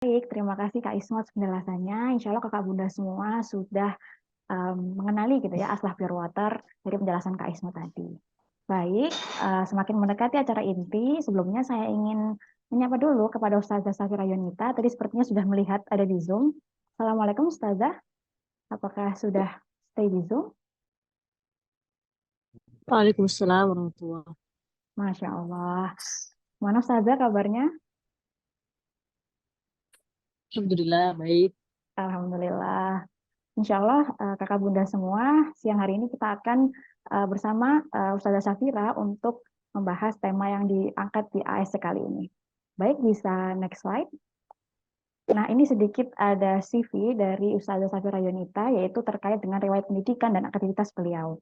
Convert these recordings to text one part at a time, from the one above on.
Baik, terima kasih Kak Ismat penjelasannya. Insya Allah kakak bunda semua sudah mengenali gitu ya Aslak Pure Water dari penjelasan Kak Ismat tadi. Baik, semakin mendekati acara inti, sebelumnya saya ingin menyapa dulu kepada Ustazah Safira Yunita. Tadi sepertinya sudah melihat ada di Zoom. Assalamualaikum Ustazah, apakah sudah stay di Zoom? Waalaikumsalam warahmatullahi. Masya Allah. Mana Ustazah kabarnya? Alhamdulillah baik. Alhamdulillah. Insya Allah kakak bunda semua, siang hari ini kita akan bersama Ustazah Safira untuk membahas tema yang diangkat di ASC kali ini. Baik, bisa next slide. Nah, ini sedikit ada CV dari Ustazah Safira Yunita, yaitu terkait dengan riwayat pendidikan dan aktivitas beliau.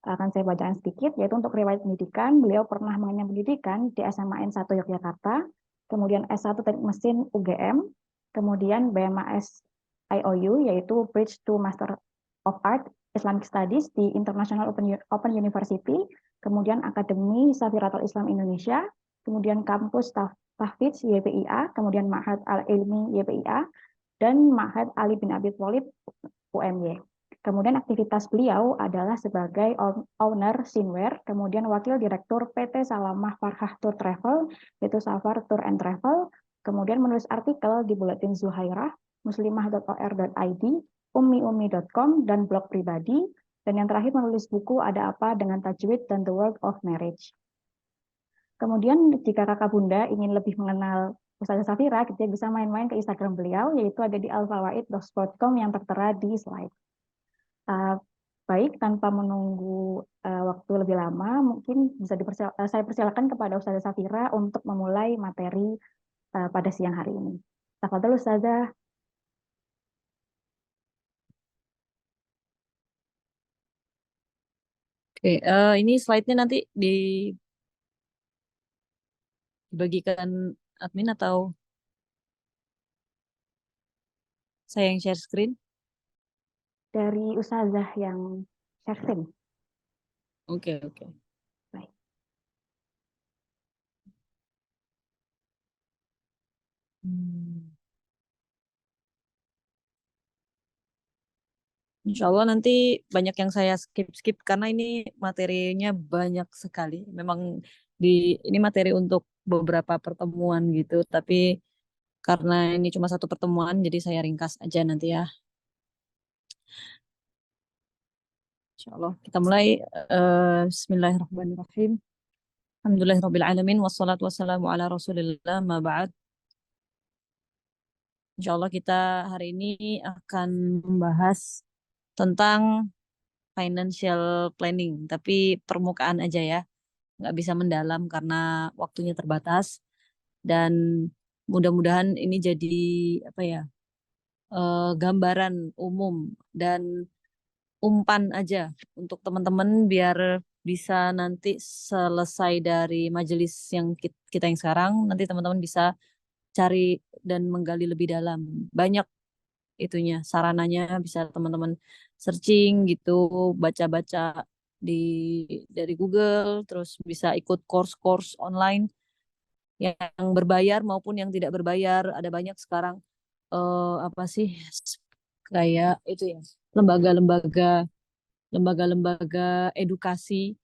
Akan saya bacakan sedikit, yaitu untuk riwayat pendidikan, beliau pernah mengenyam pendidikan di SMA N1 Yogyakarta, kemudian S1 Teknik Mesin UGM, kemudian BMAS IOU, yaitu Bridge to Master of Art Islamic Studies di International Open University, kemudian Akademi Safiratul Islam Indonesia, kemudian kampus Tahfidz YPIA, kemudian Ma'had Al-Ilmi YPIA, dan Ma'had Ali bin Abi Thalib UMY. Kemudian aktivitas beliau adalah sebagai owner Sinware, kemudian wakil direktur PT Salamah Farhah Tour Travel, yaitu Safar Tour and Travel, kemudian menulis artikel di Buletin Zuhairah, muslimah.or.id, ummiummi.com, dan blog pribadi, dan yang terakhir menulis buku Ada Apa Dengan Tajwid dan The World of Marriage. Kemudian jika kakak bunda ingin lebih mengenal Ustazah Safira, kita bisa main-main ke Instagram beliau, yaitu ada di alfawaid.com yang tertera di slide. Baik, tanpa menunggu waktu lebih lama, mungkin bisa saya persilakan kepada Ustazah Safira untuk memulai materi pada siang hari ini. Tafadhol Ustazah. Oke, ini slide-nya nanti dibagikan admin atau saya yang share screen? Dari Ustazah yang share screen. Oke, oke. Baik. Hmm. Insya Allah nanti banyak yang saya skip-skip karena ini materinya banyak sekali. Memang di ini materi untuk beberapa pertemuan gitu, tapi karena ini cuma satu pertemuan, jadi saya ringkas aja nanti ya. Insya Allah kita mulai. Bismillahirrahmanirrahim. Alhamdulillahirabbil alamin wassalatu wassalamu ala Rasulillah ma ba'd. Insyaallah kita hari ini akan membahas tentang financial planning, tapi permukaan aja ya, nggak bisa mendalam karena waktunya terbatas dan mudah-mudahan ini jadi apa ya, gambaran umum dan umpan aja untuk teman-teman biar bisa nanti selesai dari majelis yang kita yang sekarang, nanti teman-teman bisa cari dan menggali lebih dalam. Banyak itunya, sarananya bisa teman-teman searching gitu, baca-baca di dari Google, terus bisa ikut course-course online yang berbayar maupun yang tidak berbayar. Ada banyak sekarang apa sih kayak itu ya, lembaga-lembaga lembaga-lembaga edukasi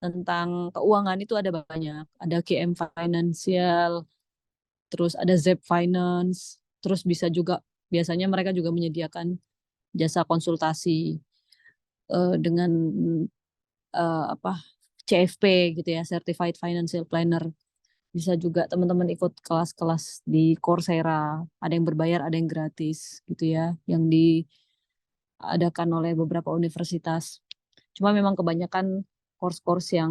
tentang keuangan itu ada banyak. Ada KM Financial, terus ada Zep Finance, terus bisa juga biasanya mereka juga menyediakan jasa konsultasi dengan apa CFP gitu ya, Certified Financial Planner. Bisa juga teman-teman ikut kelas-kelas di Coursera, ada yang berbayar, ada yang gratis gitu ya, yang diadakan oleh beberapa universitas. Cuma memang kebanyakan course-course yang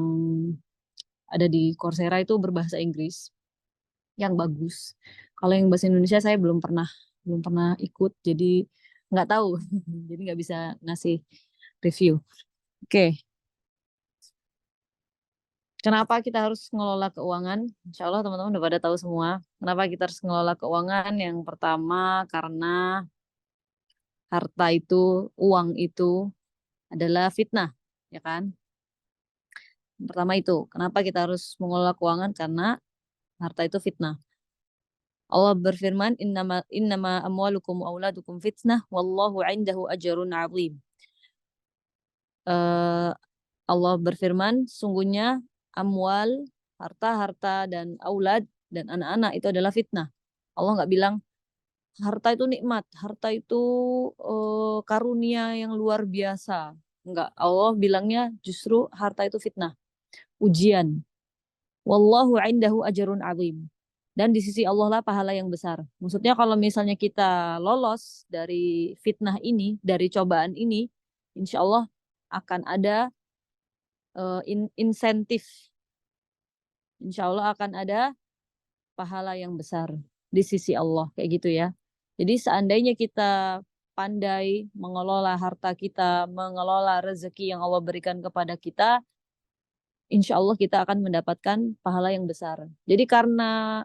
ada di Coursera itu berbahasa Inggris yang bagus. Kalau yang bahasa Indonesia saya belum pernah ikut, jadi nggak tahu, jadi nggak bisa ngasih review. Oke, kenapa kita harus ngelola keuangan? Insya Allah teman-teman udah pada tahu semua. Kenapa kita harus ngelola keuangan? Yang pertama karena harta itu, uang itu adalah fitnah, ya kan? Yang pertama itu, kenapa kita harus mengelola keuangan? Karena harta itu fitnah. Allah berfirman, innama amwalukum wa auladukum fitnah wallahu indahu ajrun azim. Eh, Allah berfirman, sungguhnya amwal, harta-harta dan aulad dan anak-anak itu adalah fitnah. Allah nggak bilang harta itu nikmat, harta itu karunia yang luar biasa. Enggak, Allah bilangnya justru harta itu fitnah, ujian. Wallahu indahu ajrun azim. Dan di sisi Allah lah pahala yang besar. Maksudnya kalau misalnya kita lolos dari fitnah ini, dari cobaan ini, insya Allah akan ada insentif. Insya Allah akan ada pahala yang besar di sisi Allah. Kayak gitu ya. Jadi seandainya kita pandai mengelola harta kita, mengelola rezeki yang Allah berikan kepada kita, insya Allah kita akan mendapatkan pahala yang besar. Jadi karena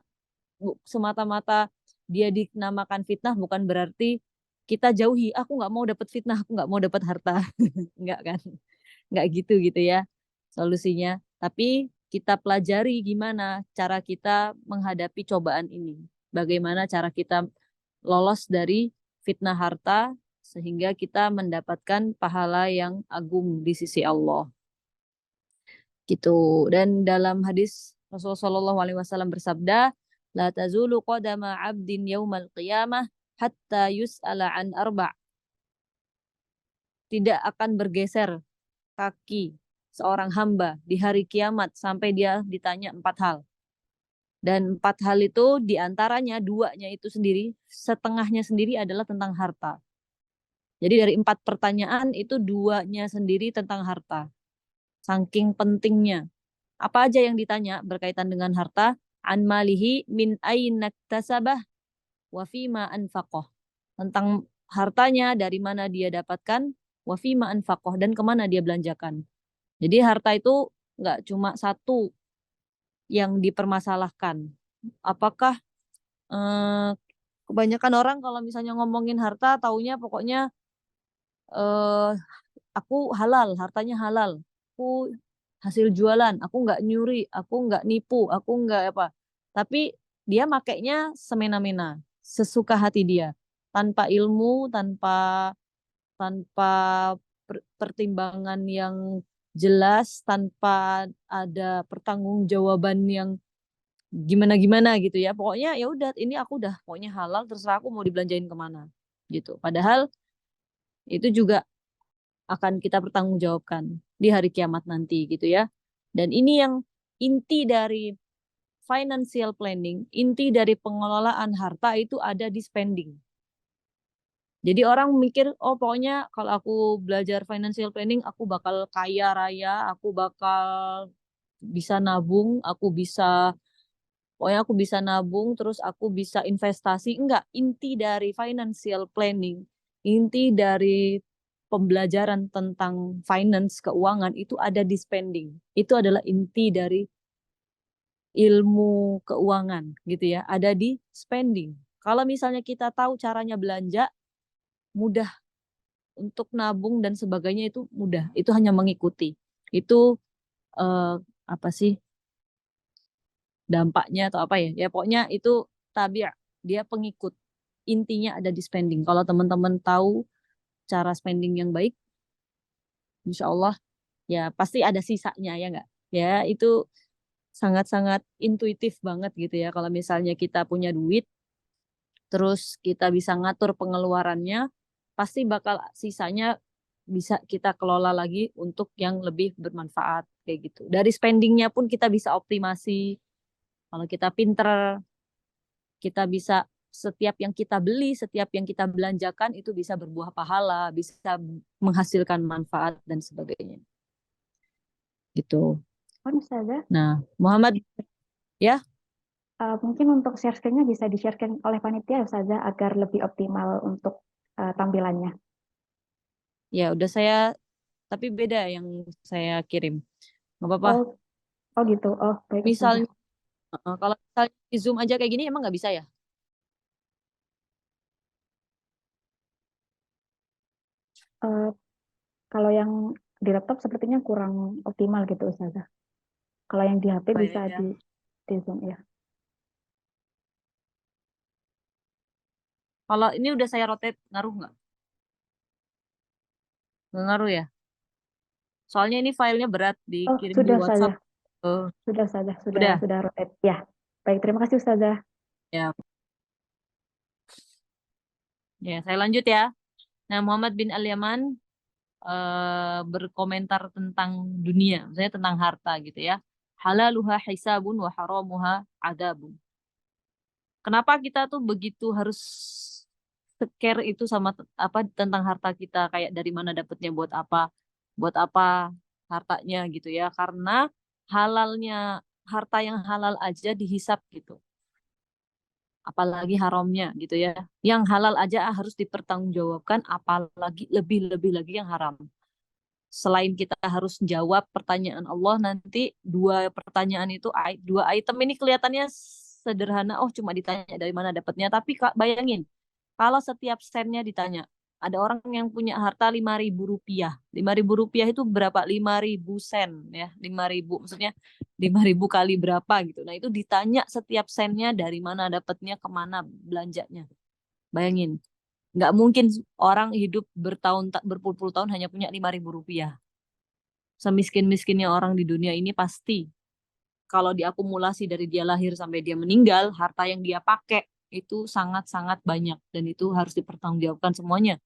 semata-mata dia dinamakan fitnah bukan berarti kita jauhi. Aku nggak mau dapat fitnah, aku nggak mau dapat harta. Nggak kan? Nggak gitu gitu ya solusinya. Tapi kita pelajari gimana cara kita menghadapi cobaan ini. Bagaimana cara kita lolos dari fitnah harta sehingga kita mendapatkan pahala yang agung di sisi Allah. Gitu. Dan dalam hadis Rasulullah Shallallahu Alaihi Wasallam bersabda, la tazulu qadama abdin yaumal qiyamah hatta yus'ala an arba'. Tidak akan bergeser kaki seorang hamba di hari kiamat sampai dia ditanya 4 hal. Dan 4 hal itu diantaranya duanya itu sendiri, setengahnya sendiri adalah tentang harta. Jadi dari 4 pertanyaan itu duanya sendiri tentang harta. Saking pentingnya. Apa aja yang ditanya berkaitan dengan harta? An malihi min aina tasabah wa fima anfaqah. Tentang hartanya, dari mana dia dapatkan, wa fima anfaqah, dan kemana dia belanjakan. Jadi harta itu nggak cuma satu yang dipermasalahkan. Apakah eh, kebanyakan orang kalau misalnya ngomongin harta, taunya pokoknya eh, aku halal, hartanya halal. Aku hasil jualan, aku nggak nyuri, aku nggak nipu, aku nggak apa. Tapi dia makainya semena-mena, sesuka hati dia, tanpa ilmu, tanpa tanpa pertimbangan yang jelas, tanpa ada pertanggungjawaban yang gimana-gimana gitu ya. Pokoknya ya udah, ini aku udah pokoknya halal, terserah aku mau dibelanjain kemana gitu. Padahal itu juga akan kita pertanggungjawabkan di hari kiamat nanti gitu ya. Dan ini yang inti dari financial planning, inti dari pengelolaan harta itu ada di spending. Jadi orang mikir, oh pokoknya kalau aku belajar financial planning, aku bakal kaya raya, aku bakal bisa nabung, pokoknya aku bisa nabung, terus aku bisa investasi. Enggak, inti dari financial planning, inti dari pembelajaran tentang finance, keuangan itu ada di spending. Itu adalah inti dari ilmu keuangan gitu ya, ada di spending. Kalau misalnya kita tahu caranya belanja, mudah untuk nabung dan sebagainya itu mudah. Itu hanya mengikuti. Itu eh, apa sih dampaknya atau apa ya? Ya pokoknya itu tabiat, dia pengikut. Intinya ada di spending. Kalau teman-teman tahu cara spending yang baik, insya Allah ya pasti ada sisanya ya nggak? Ya itu sangat-sangat intuitif banget gitu ya. Kalau misalnya kita punya duit, terus kita bisa ngatur pengeluarannya, pasti bakal sisanya bisa kita kelola lagi untuk yang lebih bermanfaat kayak gitu. Dari spendingnya pun kita bisa optimasi. Kalau kita pinter, kita bisa setiap yang kita beli, setiap yang kita belanjakan itu bisa berbuah pahala, bisa menghasilkan manfaat dan sebagainya. Gitu. Oh, Ustazah, Nah, Muhammad ya, mungkin untuk share screen-nya bisa di-sharekan oleh panitia Ustazah agar lebih optimal untuk tampilannya. ya udah saya tapi beda yang saya kirim. Nggak apa-apa. Oh, oh gitu. Oh, baik Ustazah. Misalnya kalau misalnya di Zoom aja kayak gini emang nggak bisa ya? Eh, kalau yang di laptop sepertinya kurang optimal gitu Ustazah. Kalau yang di HP Apa bisa ya? di zoom ya. Kalau ini udah saya rotate, ngaruh nggak? Nggak ngaruh ya? Soalnya ini filenya berat, Oh, dikirim di sudah saja, WhatsApp. Oh, udah. sudah rotate. Ya, baik, terima kasih Ustazah. Ya, ya, saya lanjut ya. Nah, Muhammad bin Al-Yaman berkomentar tentang dunia, misalnya tentang harta gitu ya. Halaluha hisabun wa haramuha adabun. Kenapa kita tuh begitu harus care itu sama apa tentang harta kita, kayak dari mana dapatnya, buat apa hartanya gitu ya? Karena halalnya harta yang halal aja dihisap gitu, apalagi haramnya gitu ya. Yang halal aja harus dipertanggungjawabkan, apalagi lebih-lebih lagi yang haram. Selain kita harus jawab pertanyaan Allah, nanti dua pertanyaan itu, dua item ini kelihatannya sederhana, oh cuma ditanya dari mana dapatnya, tapi Kak, bayangin kalau setiap sennya ditanya. Ada orang yang punya harta 5.000 rupiah. 5.000 rupiah itu berapa? 5.000 sen ya. 5.000 maksudnya 5.000 kali berapa gitu. Nah itu ditanya setiap sennya dari mana dapatnya, kemana belanjanya. Bayangin. Nggak mungkin orang hidup berpuluh-puluh tahun hanya punya 5.000 rupiah. Semiskin-miskinnya orang di dunia ini pasti kalau diakumulasi dari dia lahir sampai dia meninggal, harta yang dia pakai itu sangat-sangat banyak dan itu harus dipertanggungjawabkan semuanya.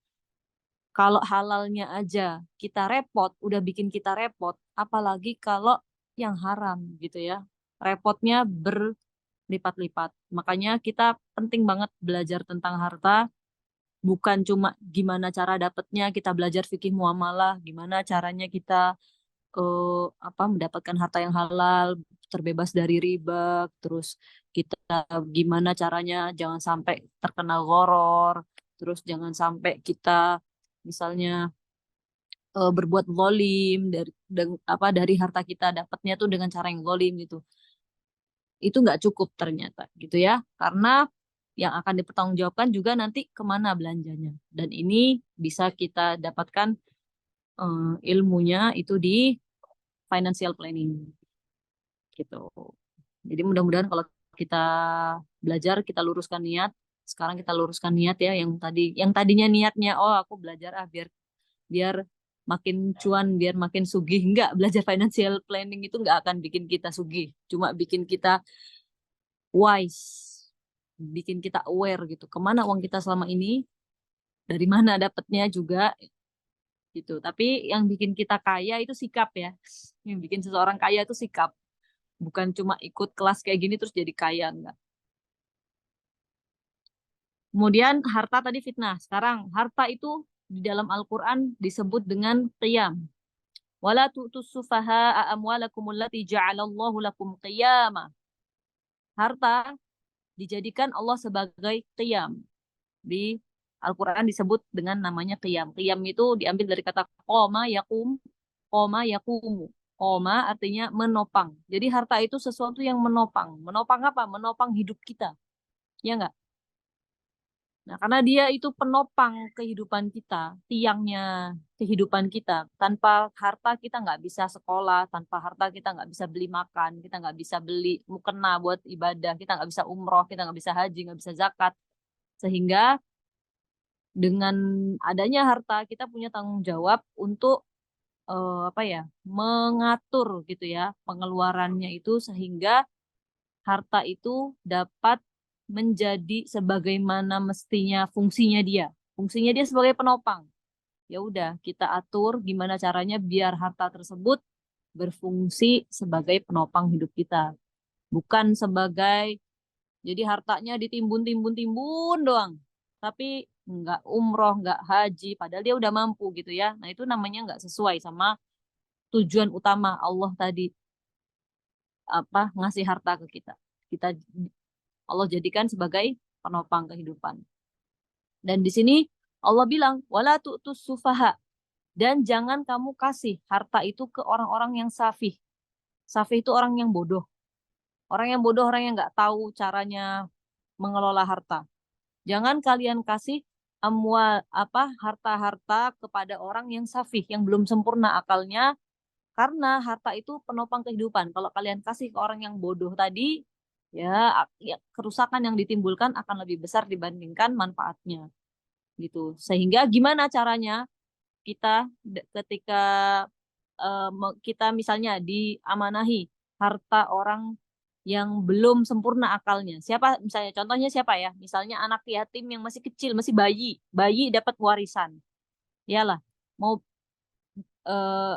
Kalau halalnya aja kita repot, udah bikin kita repot, apalagi kalau yang haram gitu ya. Repotnya berlipat-lipat. Makanya kita penting banget belajar tentang harta, bukan cuma gimana cara dapatnya, kita belajar fikih muamalah, gimana caranya kita mendapatkan harta yang halal, terbebas dari riba, terus kita gimana caranya jangan sampai terkena gharar, terus jangan sampai kita misalnya berbuat zalim dari harta kita dapatnya tuh dengan cara yang zalim gitu. Itu nggak cukup ternyata gitu ya, karena yang akan dipertanggungjawabkan juga nanti kemana belanjanya. Dan ini bisa kita dapatkan ilmunya itu di financial planning gitu. Jadi mudah-mudahan kalau kita belajar, kita luruskan niat. Sekarang kita luruskan niat ya, yang tadinya niatnya oh aku belajar biar biar makin cuan, biar makin sugih. Enggak, belajar financial planning itu enggak akan bikin kita sugih, cuma bikin kita wise, bikin kita aware gitu. Kemana uang kita selama ini, dari mana dapatnya juga gitu. Tapi yang bikin kita kaya itu sikap ya. Yang bikin seseorang kaya itu sikap. Bukan cuma ikut kelas kayak gini terus jadi kaya, enggak. Kemudian harta tadi fitnah. Sekarang harta itu di dalam Al-Quran disebut dengan qiyam. Wala tu'tus sufaha'a amwalakum allati ja'alallahu lakum qiyama. Harta dijadikan Allah sebagai qiyam. Di Al-Quran disebut dengan namanya qiyam. Qiyam itu diambil dari kata qoma yakum, qoma yakumu. Qoma artinya menopang. Jadi harta itu sesuatu yang menopang. Menopang apa? Menopang hidup kita. Ya enggak? Nah, karena dia itu penopang kehidupan kita, tiangnya kehidupan kita. Tanpa harta kita nggak bisa sekolah, tanpa harta kita nggak bisa beli makan, kita nggak bisa beli mukena buat ibadah, kita nggak bisa umroh, kita nggak bisa haji, nggak bisa zakat. Sehingga dengan adanya harta, kita punya tanggung jawab untuk mengatur gitu ya pengeluarannya itu sehingga harta itu dapat menjadi sebagaimana mestinya fungsinya dia. Fungsinya dia sebagai penopang. Ya udah, kita atur gimana caranya biar harta tersebut berfungsi sebagai penopang hidup kita. Bukan sebagai jadi hartanya ditimbun-timbun-timbun doang. Tapi nggak umroh, nggak haji, padahal dia udah mampu gitu ya. Nah itu namanya nggak sesuai sama tujuan utama Allah tadi ngasih harta ke kita. Kita Allah jadikan sebagai penopang kehidupan. Dan di sini Allah bilang, wala tu'tus sufaha. Dan jangan kamu kasih harta itu ke orang-orang yang safih. Safih itu orang yang bodoh. Orang yang bodoh, orang yang nggak tahu caranya mengelola harta. Jangan kalian kasih harta-harta kepada orang yang safih, yang belum sempurna akalnya, karena harta itu penopang kehidupan. Kalau kalian kasih ke orang yang bodoh tadi, ya kerusakan yang ditimbulkan akan lebih besar dibandingkan manfaatnya gitu. Sehingga gimana caranya kita ketika kita misalnya diamanahi harta orang yang belum sempurna akalnya. Siapa misalnya contohnya siapa ya? Misalnya anak yatim yang masih kecil, masih bayi, bayi dapat warisan. Iyalah, mau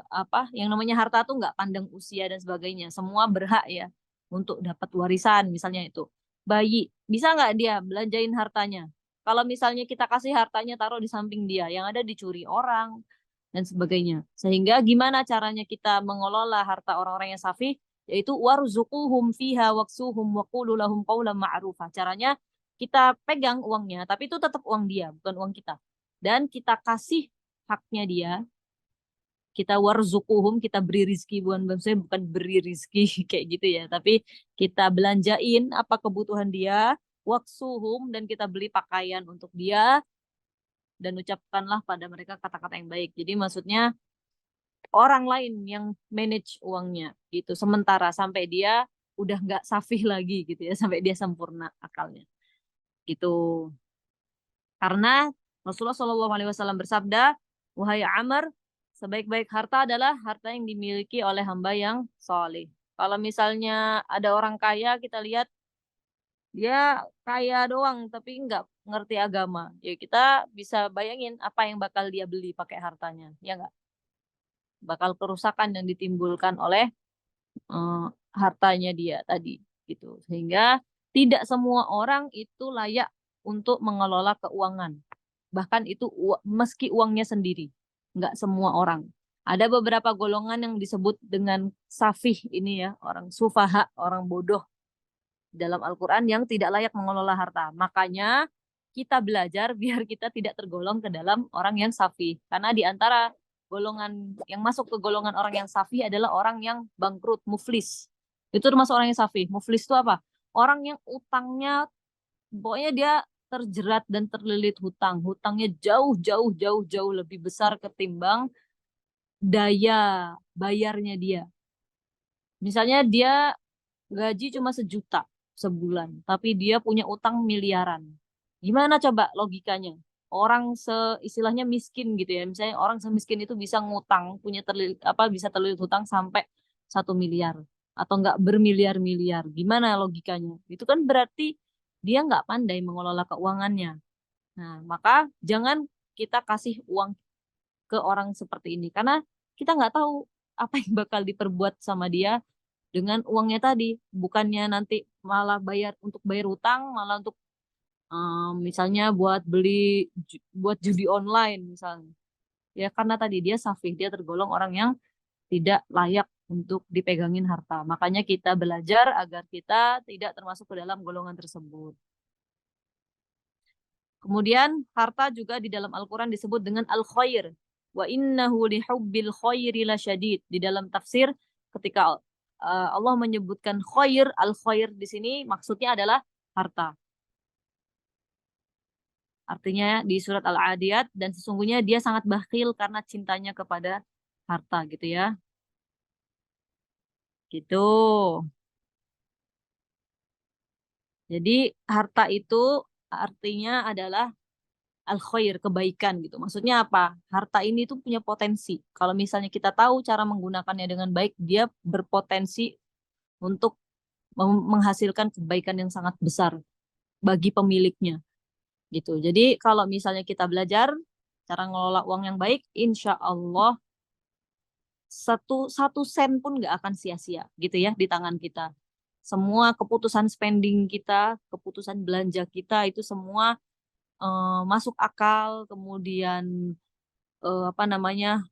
apa yang namanya harta tuh nggak pandang usia dan sebagainya. Semua berhak ya untuk dapat warisan misalnya itu. Bayi, bisa nggak dia belanjain hartanya? Kalau misalnya kita kasih hartanya taruh di samping dia, yang ada dicuri orang dan sebagainya. Sehingga gimana caranya kita mengelola harta orang-orang yang safih? Yaitu warzuquhum fiha waksuhum wa qulu lahum qawlan ma'rufa. Caranya kita pegang uangnya, tapi itu tetap uang dia, bukan uang kita. Dan kita kasih haknya dia, kita warzuquhum, kita beri rizki, bukan beri rizki kayak gitu ya, tapi kita belanjain apa kebutuhan dia, waksuhum, dan kita beli pakaian untuk dia, dan ucapkanlah pada mereka kata-kata yang baik. Jadi maksudnya orang lain yang manage uangnya gitu, sementara sampai dia udah nggak safih lagi gitu ya, sampai dia sempurna akalnya gitu. Karena Rasulullah SAW bersabda, wahai Amr, sebaik-baik harta adalah harta yang dimiliki oleh hamba yang soleh. Kalau misalnya ada orang kaya, kita lihat dia kaya doang, tapi nggak ngerti agama. Ya kita bisa bayangin apa yang bakal dia beli pakai hartanya, ya nggak? Bakal kerusakan yang ditimbulkan oleh eh, hartanya dia tadi, gitu. Sehingga tidak semua orang itu layak untuk mengelola keuangan. Bahkan itu meski uangnya sendiri. Nggak semua orang. Ada beberapa golongan yang disebut dengan safih ini ya, orang sufaha, orang bodoh dalam Al-Quran yang tidak layak mengelola harta. Makanya kita belajar biar kita tidak tergolong ke dalam orang yang safih. Karena di antara golongan yang masuk ke golongan orang yang safih adalah orang yang bangkrut, muflis. Itu termasuk orang yang safih. Muflis itu apa? Orang yang utangnya, pokoknya dia terjerat dan terlilit hutang. Hutangnya jauh, jauh, jauh, jauh lebih besar ketimbang daya bayarnya dia. Misalnya dia gaji cuma 1 juta sebulan, tapi dia punya utang miliaran. Gimana coba logikanya? Orang istilahnya miskin gitu ya. Misalnya orang semiskin itu bisa ngutang, punya bisa terlilit hutang sampai 1 miliar atau enggak bermiliar-miliar. Gimana logikanya? Itu kan berarti dia nggak pandai mengelola keuangannya. Nah, maka jangan kita kasih uang ke orang seperti ini karena kita nggak tahu apa yang bakal diperbuat sama dia dengan uangnya tadi. Bukannya nanti malah untuk bayar utang, malah untuk misalnya buat judi online misalnya. Ya karena tadi dia safih, dia tergolong orang yang tidak layak untuk dipegangin harta. Makanya kita belajar agar kita tidak termasuk ke dalam golongan tersebut. Kemudian harta juga di dalam Al-Quran disebut dengan al-khair. Wa innahu lihubbil khairi lasyadid. Di dalam tafsir ketika Allah menyebutkan khair, al-khair di sini maksudnya adalah harta. Artinya di surat Al-Adiyat, dan sesungguhnya dia sangat bakhil karena cintanya kepada harta gitu ya. Gitu. Jadi harta itu artinya adalah al-khair, kebaikan gitu. Maksudnya apa? Harta ini tuh punya potensi. Kalau misalnya kita tahu cara menggunakannya dengan baik, dia berpotensi untuk menghasilkan kebaikan yang sangat besar bagi pemiliknya gitu. Jadi kalau misalnya kita belajar cara ngelola uang yang baik, insya Allah satu satu sen pun nggak akan sia-sia gitu ya di tangan kita. Semua keputusan spending kita, keputusan belanja kita itu semua masuk akal, kemudian apa namanya,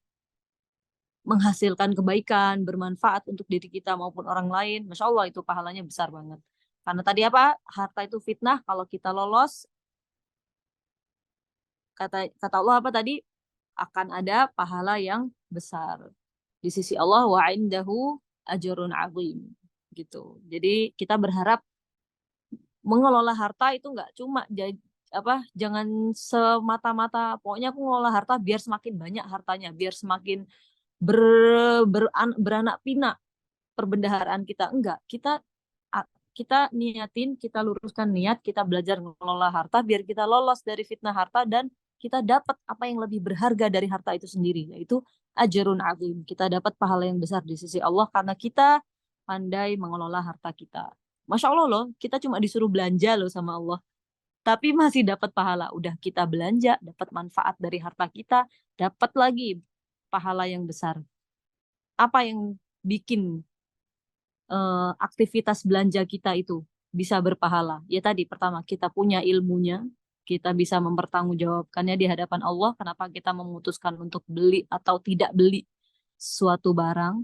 menghasilkan kebaikan, bermanfaat untuk diri kita maupun orang lain. Masya Allah itu pahalanya besar banget. Karena tadi apa? Harta itu fitnah. Kalau kita lolos, kata kata Allah apa tadi? Akan ada pahala yang besar di sisi Allah, wa indahu ajrun azim gitu. Jadi kita berharap mengelola harta itu nggak cuma jadi apa, jangan semata-mata pokoknya aku ngelola harta biar semakin banyak hartanya, biar semakin ber, beranak pinak perbendaharaan kita. Enggak, kita kita niatin, kita luruskan niat, kita belajar mengelola harta biar kita lolos dari fitnah harta dan kita dapat apa yang lebih berharga dari harta itu sendiri, yaitu ajrun azim. Kita dapat pahala yang besar di sisi Allah karena kita pandai mengelola harta kita. Masya Allah loh, kita cuma disuruh belanja loh sama Allah. Tapi masih dapat pahala. Udah kita belanja, dapat manfaat dari harta kita, dapat lagi pahala yang besar. Apa yang bikin aktivitas belanja kita itu bisa berpahala? Ya tadi, pertama, kita punya ilmunya, kita bisa mempertanggungjawabkannya di hadapan Allah, kenapa kita memutuskan untuk beli atau tidak beli suatu barang,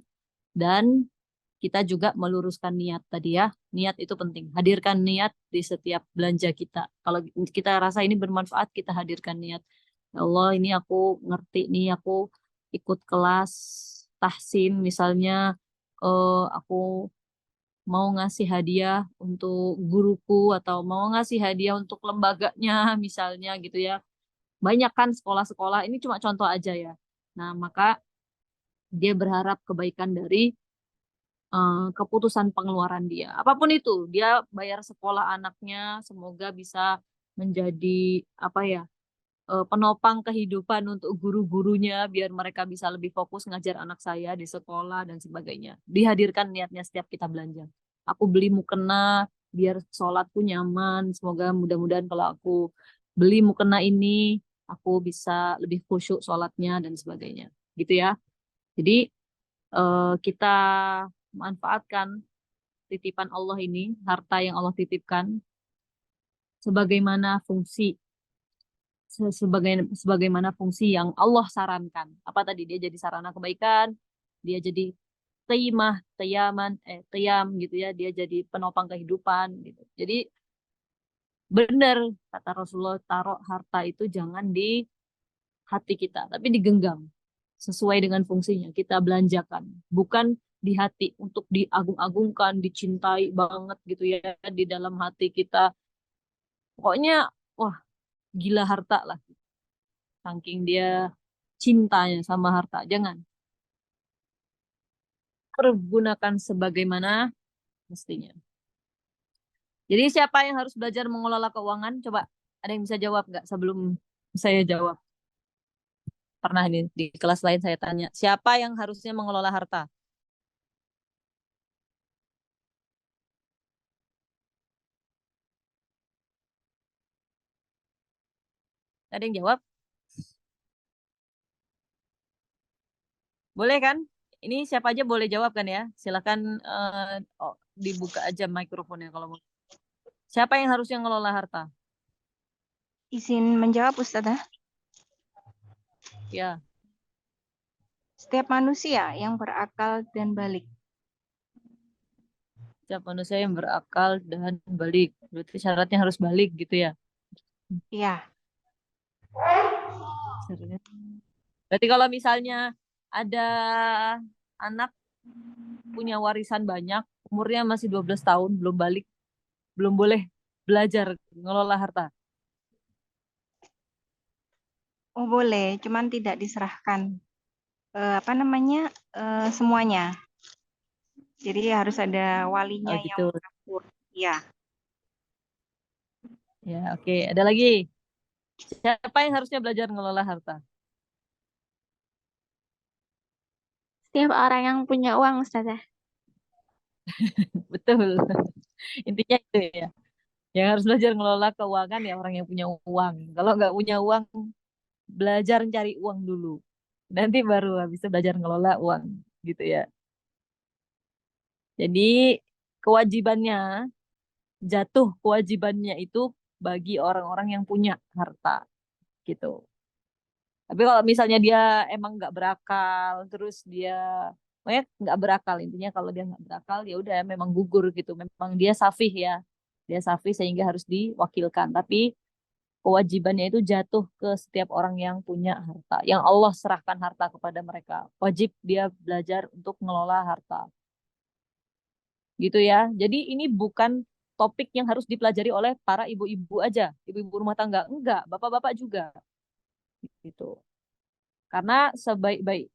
dan kita juga meluruskan niat tadi ya. Niat itu penting. Hadirkan niat di setiap belanja kita. Kalau kita rasa ini bermanfaat, kita hadirkan niat. Ya Allah, ini aku ngerti nih, aku ikut kelas tahsin misalnya, aku mau ngasih hadiah untuk guruku atau mau ngasih hadiah untuk lembaganya misalnya gitu ya. Banyak kan sekolah-sekolah, ini cuma contoh aja ya. Nah, maka dia berharap kebaikan dari keputusan pengeluaran dia. Apapun itu, dia bayar sekolah anaknya, semoga bisa menjadi apa ya, penopang kehidupan untuk guru-gurunya biar mereka bisa lebih fokus ngajar anak saya di sekolah dan sebagainya. Dihadirkan niatnya setiap kita belanja. Aku beli mukena biar sholatku nyaman. Semoga mudah-mudahan kalau aku beli mukena ini, aku bisa lebih khusyuk sholatnya dan sebagainya. Gitu ya. Jadi kita manfaatkan titipan Allah ini, harta yang Allah titipkan, sebagaimana fungsi sebagaimana fungsi yang Allah sarankan. Apa tadi, dia jadi sarana kebaikan, dia jadi taimah, tayaman, tayam gitu ya, dia jadi penopang kehidupan gitu. Jadi benar kata Rasulullah, taruh harta itu jangan di hati kita, tapi digenggam sesuai dengan fungsinya. Kita belanjakan, bukan di hati untuk diagung-agungkan, dicintai banget gitu ya di dalam hati kita. Pokoknya wah, gila harta lah. Saking dia cintanya sama harta. Jangan. Pergunakan sebagaimana mestinya. Jadi siapa yang harus belajar mengelola keuangan? Coba ada yang bisa jawab nggak sebelum saya jawab? Pernah ini di kelas lain saya tanya, siapa yang harusnya mengelola harta? Ada yang jawab? Boleh kan? Ini siapa aja boleh jawab kan ya? Silakan dibuka aja mikrofonnya kalau mau. Siapa yang harusnya mengelola harta? Izin menjawab, Ustazah. Ya, Setiap manusia yang berakal dan balik. setiap manusia yang berakal dan balik. Berarti syaratnya harus balik gitu ya? Ya, Syaratnya. Berarti kalau misalnya ada anak punya warisan banyak, umurnya masih 12 tahun, belum balik, belum boleh belajar ngelola harta. oh boleh, cuman tidak diserahkan apa namanya semuanya. Jadi harus ada walinya Oh yang gitu. mengatur. Ya, Ya, oke. Ada lagi. Siapa yang harusnya belajar ngelola harta? Setiap orang yang punya uang, Ustazah. Betul. Intinya itu ya. Yang harus belajar ngelola keuangan ya orang yang punya uang. Kalau nggak punya uang, belajar cari uang dulu. Nanti baru habis itu belajar ngelola uang. Gitu ya. Jadi kewajibannya, jatuh kewajibannya itu bagi orang-orang yang punya harta. Gitu. Tapi kalau misalnya dia emang nggak berakal, terus dia, pokoknya nggak berakal intinya kalau dia nggak berakal ya udah memang gugur gitu. Memang dia safih ya, dia safih sehingga harus diwakilkan. Tapi kewajibannya itu jatuh ke setiap orang yang punya harta, yang Allah serahkan harta kepada mereka. Wajib dia belajar untuk mengelola harta, gitu ya. Jadi ini bukan topik yang harus dipelajari oleh para ibu-ibu aja, ibu-ibu rumah tangga, enggak, bapak-bapak juga, gitu. Karena sebaik-baik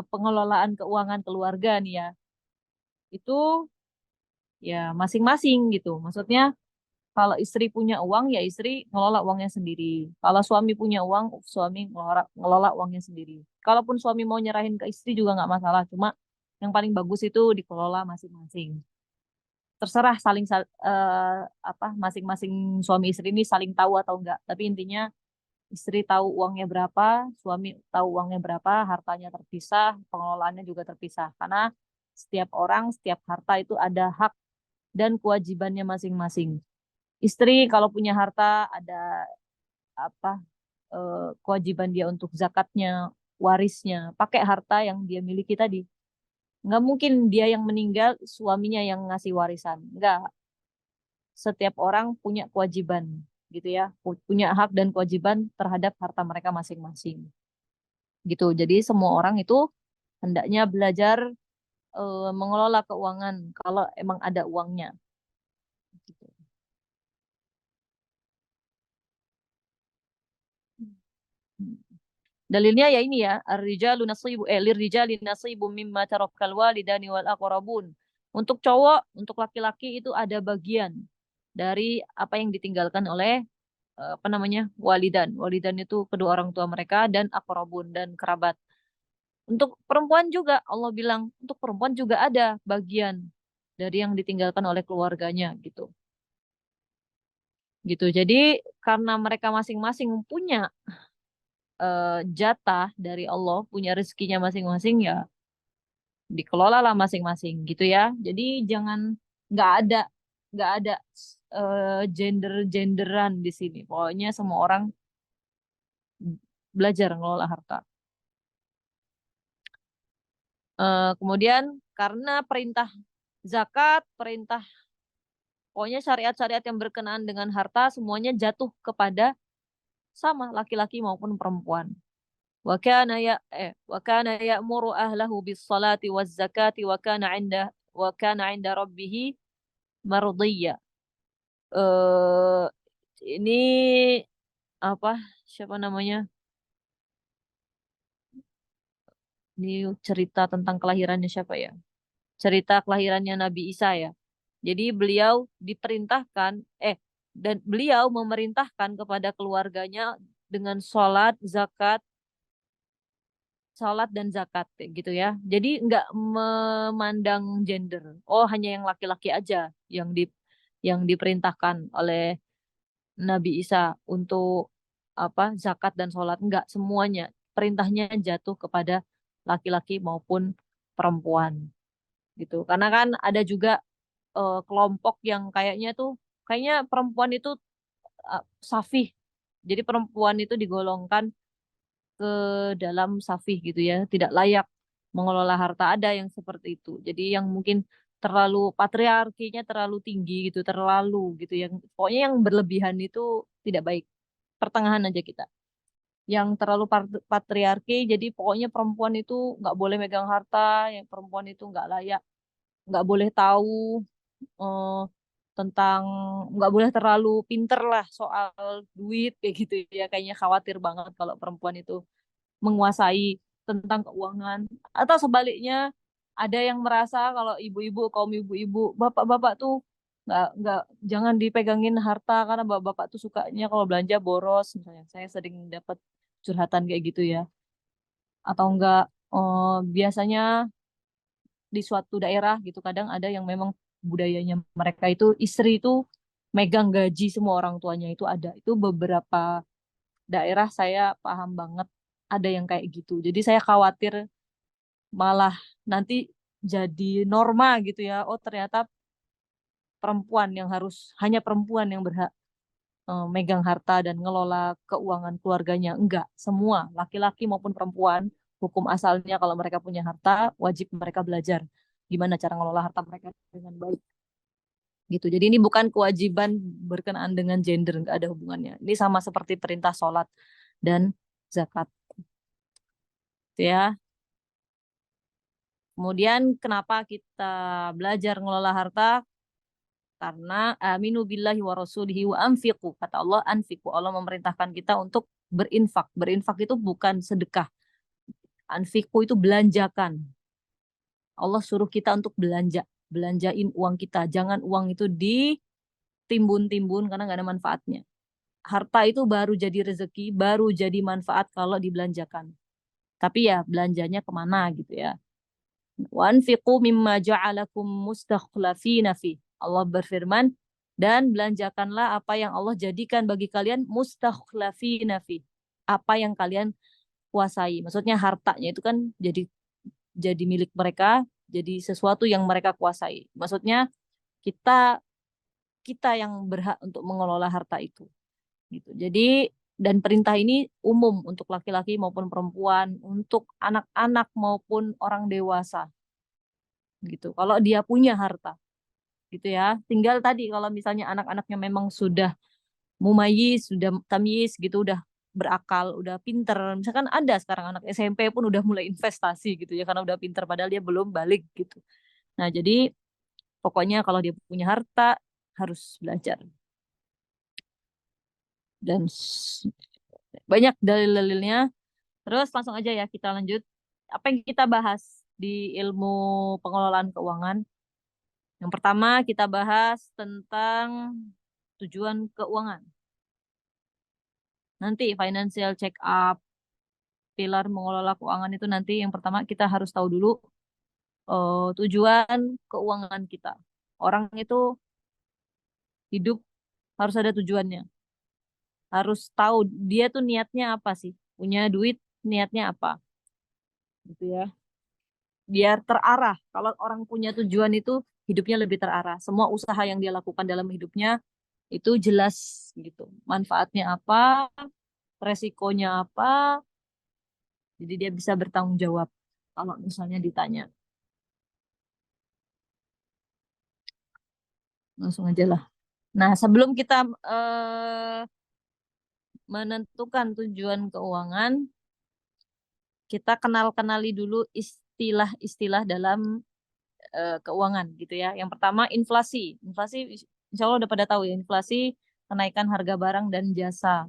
pengelolaan keuangan keluarga nih ya, itu ya masing-masing gitu. Maksudnya kalau istri punya uang ya istri ngelola uangnya sendiri. Kalau suami punya uang, suami ngelola uangnya sendiri. Kalaupun suami mau nyerahin ke istri juga nggak masalah. Cuma yang paling bagus itu dikelola masing-masing. Terserah apa masing-masing suami istri ini saling tahu atau enggak. Tapi intinya istri tahu uangnya berapa, suami tahu uangnya berapa, hartanya terpisah, pengelolaannya juga terpisah. Karena setiap orang, setiap harta itu ada hak dan kewajibannya masing-masing. Istri kalau punya harta ada apa kewajiban dia untuk zakatnya, warisnya, pakai harta yang dia miliki tadi. Nggak mungkin dia yang meninggal, suaminya yang ngasih warisan. Nggak. Setiap orang punya kewajiban, gitu ya. Punya hak dan kewajiban terhadap harta mereka masing-masing. Gitu. Jadi semua orang itu hendaknya belajar mengelola keuangan kalau emang ada uangnya. Gitu. Dalilnya ya ini ya, ar-rijalu nasibu lirrijali nasibum mimma tarakal walidani wal aqrabun. Untuk cowok, untuk laki-laki itu ada bagian dari apa yang ditinggalkan oleh apa namanya? Walidan. Walidan itu kedua orang tua mereka dan aqrabun dan kerabat. Untuk perempuan juga Allah bilang, untuk perempuan juga ada bagian dari yang ditinggalkan oleh keluarganya gitu. Gitu. Jadi karena mereka masing-masing punya jatah dari Allah, punya rezekinya masing-masing ya dikelola lah masing-masing gitu ya. Jadi jangan nggak ada nggak ada gender-genderan di sini. Pokoknya semua orang belajar ngelola harta. Kemudian karena perintah zakat, perintah pokoknya syariat-syariat yang berkenaan dengan harta semuanya jatuh kepada sama laki-laki maupun perempuan. Wa kana ya'muru ahlahu bis salati waz zakati wa kana 'inda rabbih mardiyya. Eh ini apa? Siapa namanya? Ini cerita tentang kelahirannya siapa ya? Cerita kelahirannya Nabi Isa ya. Jadi beliau diperintahkan dan beliau memerintahkan kepada keluarganya dengan sholat dan zakat kayak gitu ya. Jadi nggak memandang gender. Oh hanya yang laki-laki aja yang yang diperintahkan oleh Nabi Isa untuk apa zakat dan sholat. Enggak semuanya. Perintahnya jatuh kepada laki-laki maupun perempuan gitu. Karena kan ada juga kelompok yang kayaknya perempuan itu safih. Jadi perempuan itu digolongkan ke dalam safih gitu ya, tidak layak mengelola harta ada yang seperti itu. Jadi yang mungkin terlalu patriarkinya terlalu tinggi gitu, terlalu gitu yang pokoknya yang berlebihan itu tidak baik. Pertengahan aja kita. Yang terlalu patriarki, jadi pokoknya perempuan itu nggak boleh megang harta, yang perempuan itu nggak layak, nggak boleh tahu eh, tentang nggak boleh terlalu pinter lah soal duit kayak gitu ya kayaknya khawatir banget kalau perempuan itu menguasai tentang keuangan atau sebaliknya ada yang merasa kalau ibu-ibu kaum ibu-ibu bapak-bapak tuh nggak jangan dipegangin harta karena bapak-bapak tuh sukanya kalau belanja boros misalnya saya sering dapat curhatan kayak gitu ya atau enggak biasanya di suatu daerah gitu kadang ada yang memang budayanya mereka itu istri itu megang gaji semua orang tuanya itu ada itu beberapa daerah saya paham banget ada yang kayak gitu jadi saya khawatir malah nanti jadi norma gitu ya oh ternyata perempuan yang hanya perempuan yang berhak megang harta dan ngelola keuangan keluarganya enggak semua laki-laki maupun perempuan hukum asalnya kalau mereka punya harta wajib mereka belajar gimana cara ngelola harta mereka dengan baik gitu. Jadi ini bukan kewajiban berkenaan dengan gender, nggak ada hubungannya. Ini sama seperti perintah sholat dan zakat. Gitu ya. Kemudian kenapa kita belajar ngelola harta? Karena aminu billahi wa rasulihi wa anfiqu. Kata Allah anfiqu. Allah memerintahkan kita untuk berinfak. Berinfak itu bukan sedekah. Anfiqu itu belanjakan. Allah suruh kita untuk belanja. belanjain uang kita. Jangan uang itu ditimbun-timbun karena nggak ada manfaatnya. Harta itu baru jadi rezeki, baru jadi manfaat kalau dibelanjakan. Tapi ya belanjanya kemana gitu ya. وَأَنْفِقُوا مِمَّا جَعَلَكُمْ مُسْتَخْلَفِينَ فِيهِ. Allah berfirman, dan belanjakanlah apa yang Allah jadikan bagi kalian mustakhlafina fi. Apa yang kalian kuasai. Maksudnya hartanya itu kan jadi milik mereka, jadi sesuatu yang mereka kuasai. Maksudnya kita kita yang berhak untuk mengelola harta itu. Gitu. Jadi dan perintah ini umum untuk laki-laki maupun perempuan, untuk anak-anak maupun orang dewasa. Gitu. Kalau dia punya harta, gitu ya. Tinggal tadi kalau misalnya anak-anaknya memang sudah mumayyiz, sudah tamyiz gitu, udah berakal, udah pinter. Misalkan ada sekarang anak SMP pun udah mulai investasi gitu ya, karena udah pinter padahal dia belum balik gitu. Nah, jadi pokoknya kalau dia punya harta harus belajar. Dan banyak dalil-dalilnya. Terus langsung aja ya kita lanjut. Apa yang kita bahas di ilmu pengelolaan keuangan? Yang pertama kita bahas tentang tujuan keuangan. Nanti financial check up, pilar mengelola keuangan itu nanti yang pertama kita harus tahu dulu tujuan keuangan kita. Orang itu hidup harus ada tujuannya. Harus tahu dia tuh niatnya apa sih. Punya duit niatnya apa. Gitu ya. Biar terarah. Kalau orang punya tujuan itu hidupnya lebih terarah. Semua usaha yang dia lakukan dalam hidupnya itu jelas gitu. Manfaatnya apa, resikonya apa, jadi dia bisa bertanggung jawab kalau misalnya ditanya. Langsung aja lah. Nah, sebelum kita menentukan tujuan keuangan, kita kenali dulu istilah-istilah dalam keuangan gitu ya. Yang pertama inflasi. Inflasi insya Allah udah pada tahu ya, inflasi kenaikan harga barang dan jasa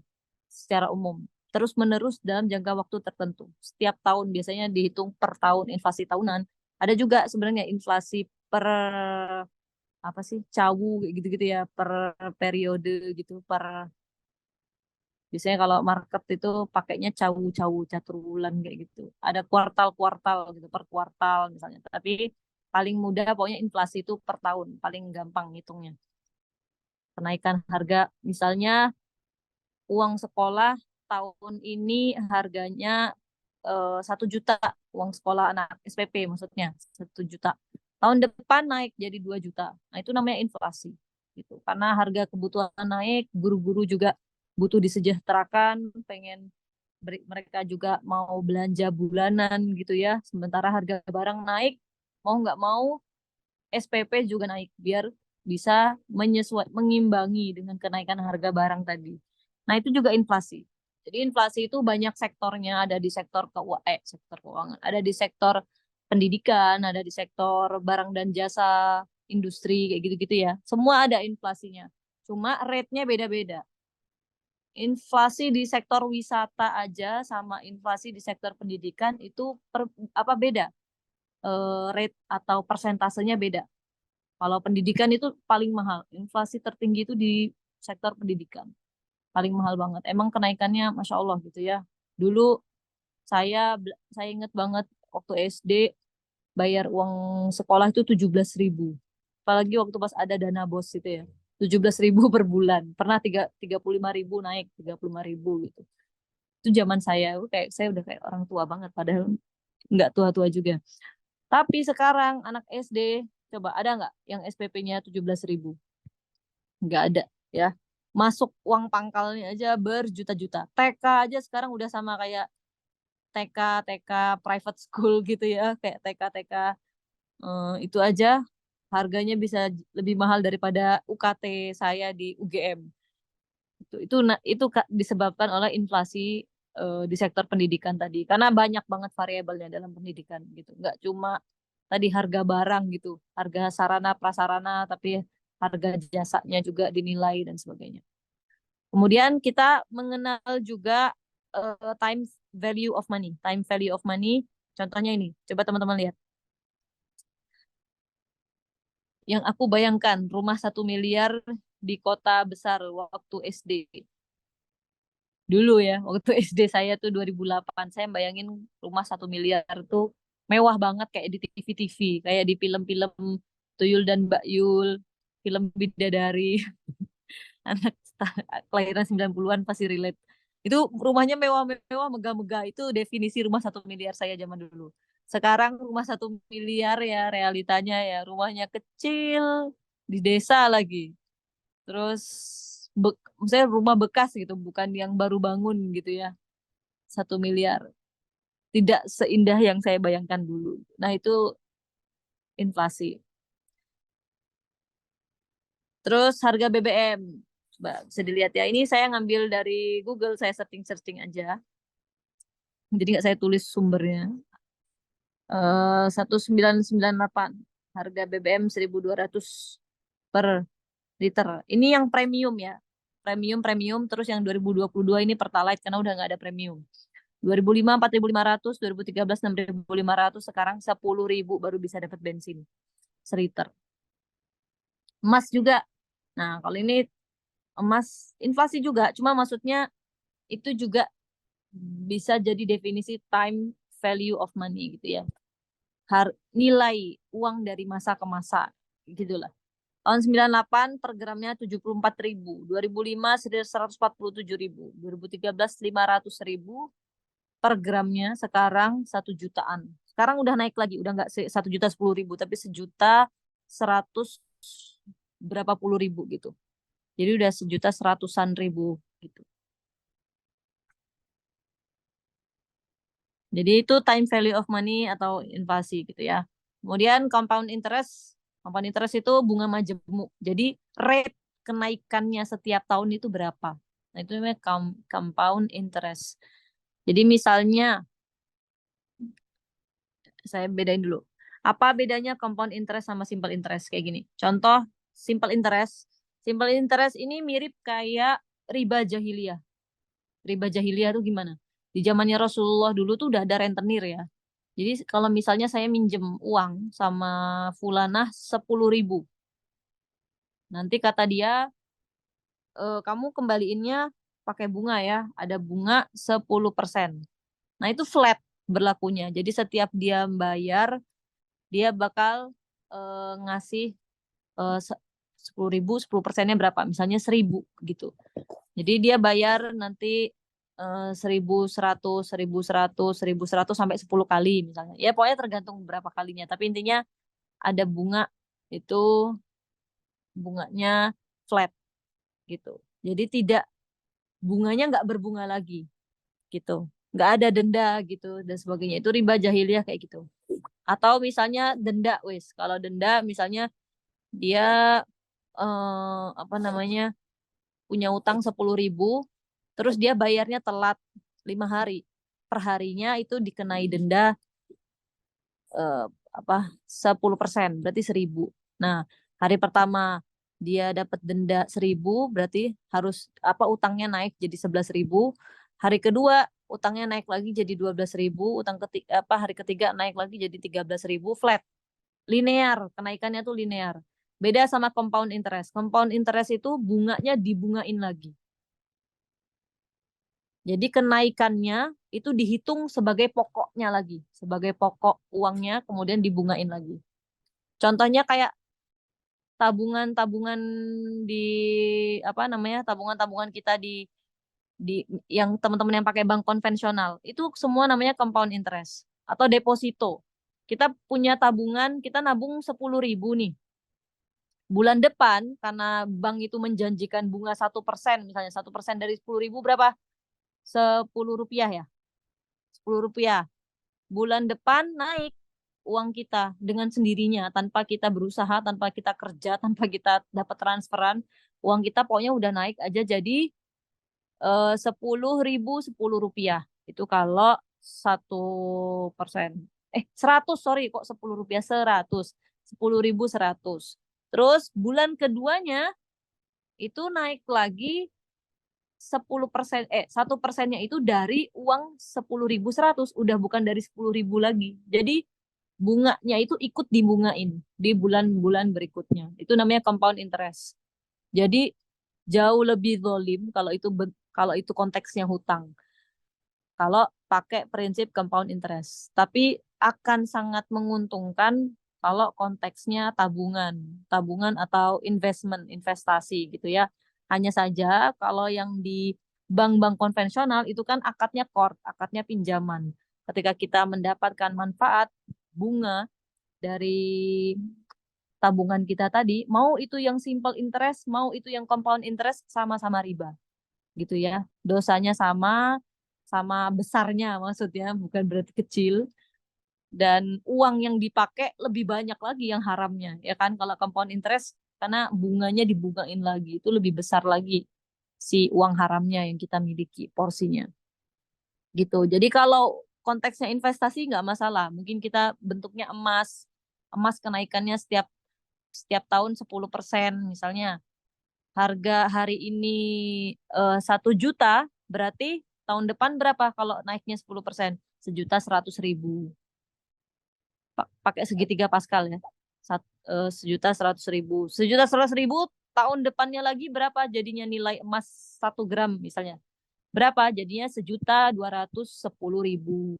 secara umum. Terus menerus dalam jangka waktu tertentu. Setiap tahun biasanya dihitung per tahun inflasi tahunan. Ada juga sebenarnya inflasi per apa sih cawu kayak gitu-gitu ya, per periode gitu, per biasanya kalau market itu pakainya cawu-cawu catur bulan kayak gitu. Ada kuartal-kuartal gitu, per kuartal misalnya. Tapi paling mudah pokoknya inflasi itu per tahun, paling gampang ngitungnya. Kenaikan harga misalnya uang sekolah tahun ini harganya 1 juta, uang sekolah anak SPP maksudnya 1 juta. Tahun depan naik jadi 2 juta. Nah, itu namanya inflasi. Gitu. Karena harga kebutuhan naik, guru-guru juga butuh disejahterakan, pengen mereka juga mau belanja bulanan gitu ya. Sementara harga barang naik, mau nggak mau SPP juga naik biar bisa mengimbangi dengan kenaikan harga barang tadi. Nah, itu juga inflasi. Jadi inflasi itu banyak sektornya, ada di sektor keuangan, ada di sektor pendidikan, ada di sektor barang dan jasa, industri kayak gitu-gitu ya. Semua ada inflasinya. Cuma rate-nya beda-beda. Inflasi di sektor wisata aja sama inflasi di sektor pendidikan itu apa beda? Rate atau persentasenya beda. Kalau pendidikan itu paling mahal. Inflasi tertinggi itu di sektor pendidikan. Paling mahal banget. Emang kenaikannya Masya Allah gitu ya. Dulu saya ingat banget waktu SD bayar uang sekolah itu 17.000. Apalagi waktu pas ada dana bos itu ya. 17.000 per bulan. Pernah 35.000 naik 35.000 gitu. Itu zaman saya. Kayak saya udah kayak orang tua banget. Padahal nggak tua-tua juga. Tapi sekarang anak SD, coba ada nggak yang SPP-nya 17.000? Nggak ada ya. Masuk uang pangkalnya aja berjuta-juta. TK aja sekarang udah sama kayak TK private school gitu ya. Kayak TK itu aja harganya bisa lebih mahal daripada UKT saya di UGM. Itu disebabkan oleh inflasi di sektor pendidikan tadi. Karena banyak banget variabelnya dalam pendidikan gitu. Nggak cuma tadi harga barang gitu, harga sarana prasarana, tapi harga jasanya juga dinilai dan sebagainya. Kemudian kita mengenal juga time value of money. Time value of money, contohnya ini. Coba teman-teman lihat. yang aku bayangkan rumah 1 miliar di kota besar waktu SD. Dulu ya, waktu SD saya tuh 2008, saya bayangin rumah 1 miliar tuh mewah banget kayak di TV-TV, kayak di film-film Tuyul dan Mbak Yul, film Bidadari, anak kelahiran 90-an pasti relate. Itu rumahnya mewah-mewah, megah-megah. Itu definisi rumah 1 miliar saya zaman dulu. Sekarang rumah 1 miliar ya realitanya ya rumahnya kecil, di desa lagi. Terus misalnya rumah bekas gitu, bukan yang baru bangun gitu ya. 1 miliar. Tidak seindah yang saya bayangkan dulu. Nah, itu inflasi. Terus harga BBM. Coba bisa dilihat ya. Ini saya ngambil dari Google, saya searching-searching aja. Jadi nggak saya tulis sumbernya. 1998. Harga BBM 1.200 per liter. Ini yang premium ya. Premium. Terus yang 2022 ini Pertalite karena udah nggak ada premium. 2005 4.500, 2013 6.500, sekarang 10.000 baru bisa dapat bensin seliter. Emas juga. Nah, kalau ini emas inflasi juga, cuma maksudnya itu juga bisa jadi definisi time value of money gitu ya. Nilai uang dari masa ke masa gitulah. Tahun 98 per gramnya 74.000, 2005 147.000, 2013 500.000 per gramnya, sekarang 1 jutaan. Sekarang udah naik lagi, udah nggak 1.010.000, tapi 1.100 berapa puluh ribu gitu. Jadi udah 1.100.000 gitu. Jadi itu time value of money atau inflasi gitu ya. Kemudian compound interest. Compound interest itu bunga majemuk. Jadi rate kenaikannya setiap tahun itu berapa. Nah itu namanya compound interest. Jadi misalnya, saya bedain dulu. Apa bedanya compound interest sama simple interest kayak gini. Contoh simple interest. Simple interest ini mirip kayak riba jahiliyah. Riba jahiliyah itu gimana? Di zamannya Rasulullah dulu tuh udah ada rentenir ya. Jadi kalau misalnya saya minjem uang sama fulanah 10.000. Nanti kata dia, kamu kembaliinnya pakai bunga ya. Ada bunga 10%. Nah itu flat berlakunya. Jadi setiap dia bayar, dia bakal ngasih 10.000, 10%-nya berapa? Misalnya 1.000 gitu. Jadi dia bayar nanti 1.100, 1.100, 1.100 sampai 10 kali misalnya. Ya pokoknya tergantung berapa kalinya. Tapi intinya ada bunga itu bunganya flat gitu. Jadi tidak bunganya nggak berbunga lagi gitu. Nggak ada denda gitu dan sebagainya. Itu riba jahiliyah kayak gitu. Atau misalnya denda wis. Kalau denda misalnya dia apa namanya punya utang 10.000, terus dia bayarnya telat 5 hari. Per harinya itu dikenai denda eh, apa 10%, berarti 1.000. Nah, hari pertama dia dapat denda 1.000, berarti harus apa utangnya naik jadi 11.000. Hari kedua utangnya naik lagi jadi 12.000, utang ketiga apa hari ketiga naik lagi jadi 13.000, flat. Linear, kenaikannya tuh linear. Beda sama compound interest. Compound interest itu bunganya dibungain lagi. Jadi kenaikannya itu dihitung sebagai pokoknya lagi, sebagai pokok uangnya kemudian dibungain lagi. Contohnya kayak tabungan-tabungan di apa namanya? Tabungan-tabungan kita di yang teman-teman yang pakai bank konvensional. Itu semua namanya compound interest atau deposito. Kita punya tabungan, kita nabung 10.000 nih. Bulan depan karena bank itu menjanjikan bunga 1%, misalnya 1% dari 10.000 berapa? 10 rupiah ya. 10 rupiah. Bulan depan naik uang kita dengan sendirinya tanpa kita berusaha, tanpa kita kerja, tanpa kita dapat transferan. Uang kita pokoknya udah naik aja jadi 10.000 10 rupiah. Itu kalau 1%. 100, sorry kok 10 rupiah 100. 10.100. Terus bulan keduanya itu naik lagi 10%, 1%-nya itu dari uang 10.100, udah bukan dari 10.000 lagi. Jadi bunganya itu ikut dibungain di bulan-bulan berikutnya. Itu namanya compound interest. Jadi jauh lebih zalim kalau itu konteksnya hutang. Kalau pakai prinsip compound interest. Tapi akan sangat menguntungkan kalau konteksnya tabungan atau investasi gitu ya. Hanya saja kalau yang di bank-bank konvensional itu kan akadnya akadnya pinjaman. Ketika kita mendapatkan manfaat bunga dari tabungan kita tadi, mau itu yang simple interest, mau itu yang compound interest, sama-sama riba, gitu ya. Dosanya sama, sama besarnya maksudnya, bukan berarti kecil. Dan uang yang dipakai lebih banyak lagi yang haramnya, ya kan? Kalau compound interest, karena bunganya dibungain lagi, itu lebih besar lagi si uang haramnya yang kita miliki, porsinya. Gitu. Jadi kalau konteksnya investasi nggak masalah. Mungkin kita bentuknya emas. Emas kenaikannya setiap tahun 10% misalnya. Harga hari ini 1 juta, berarti tahun depan berapa kalau naiknya 10%? 1.100.000. Pakai segitiga Pascal ya. 1.100.000. 1.100.000 tahun depannya lagi berapa jadinya nilai emas 1 gram misalnya? Berapa? Jadinya 1.210.000.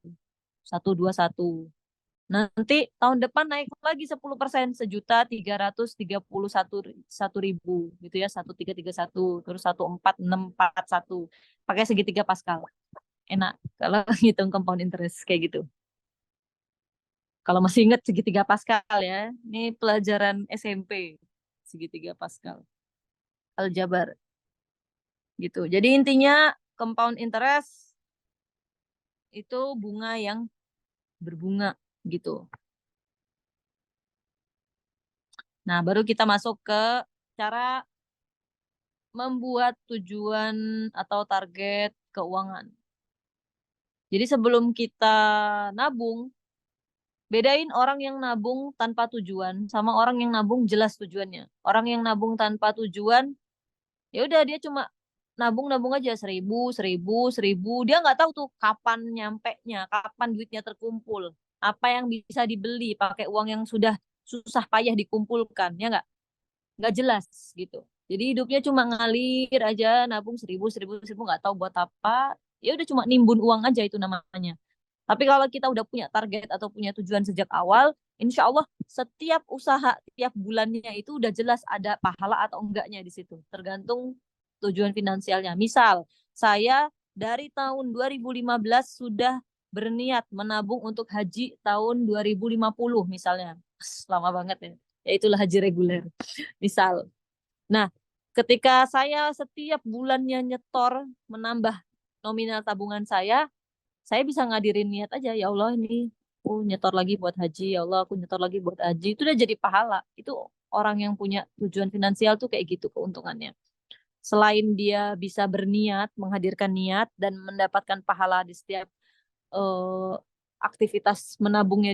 121. Nanti tahun depan naik lagi 10%, 1.331.000 gitu ya, 1.331, terus 1.4641. Pakai segitiga Pascal. Enak kalau ngitung compound interest kayak gitu. Kalau masih ingat segitiga Pascal ya, ini pelajaran SMP, segitiga Pascal, aljabar gitu. Jadi intinya compound interest itu bunga yang berbunga gitu. Nah, baru kita masuk ke cara membuat tujuan atau target keuangan. Jadi sebelum kita nabung, bedain orang yang nabung tanpa tujuan sama orang yang nabung jelas tujuannya. Orang yang nabung tanpa tujuan, ya udah dia cuma nabung-nabung aja 1.000, 1.000, 1.000. Dia nggak tahu tuh kapan nyampenya, kapan duitnya terkumpul, apa yang bisa dibeli pakai uang yang sudah susah payah dikumpulkan, ya nggak jelas gitu. Jadi hidupnya cuma ngalir aja, nabung 1.000, 1.000, 1.000, nggak tahu buat apa. Ya udah cuma nimbun uang aja itu namanya. Tapi kalau kita udah punya target atau punya tujuan sejak awal, insya Allah setiap usaha tiap bulannya itu udah jelas ada pahala atau enggaknya di situ. Tergantung tujuan finansialnya. Misal, saya dari tahun 2015 sudah berniat menabung untuk haji tahun 2050 misalnya. Lama banget ya. Ya itulah haji reguler. Misal. Nah, ketika saya setiap bulannya nyetor menambah nominal tabungan saya bisa ngadirin niat aja, ya Allah ini aku nyetor lagi buat haji, ya Allah aku nyetor lagi buat haji. Itu udah jadi pahala. Itu orang yang punya tujuan finansial tuh kayak gitu keuntungannya. Selain dia bisa berniat, menghadirkan niat dan mendapatkan pahala di setiap eh, aktivitas menabungnya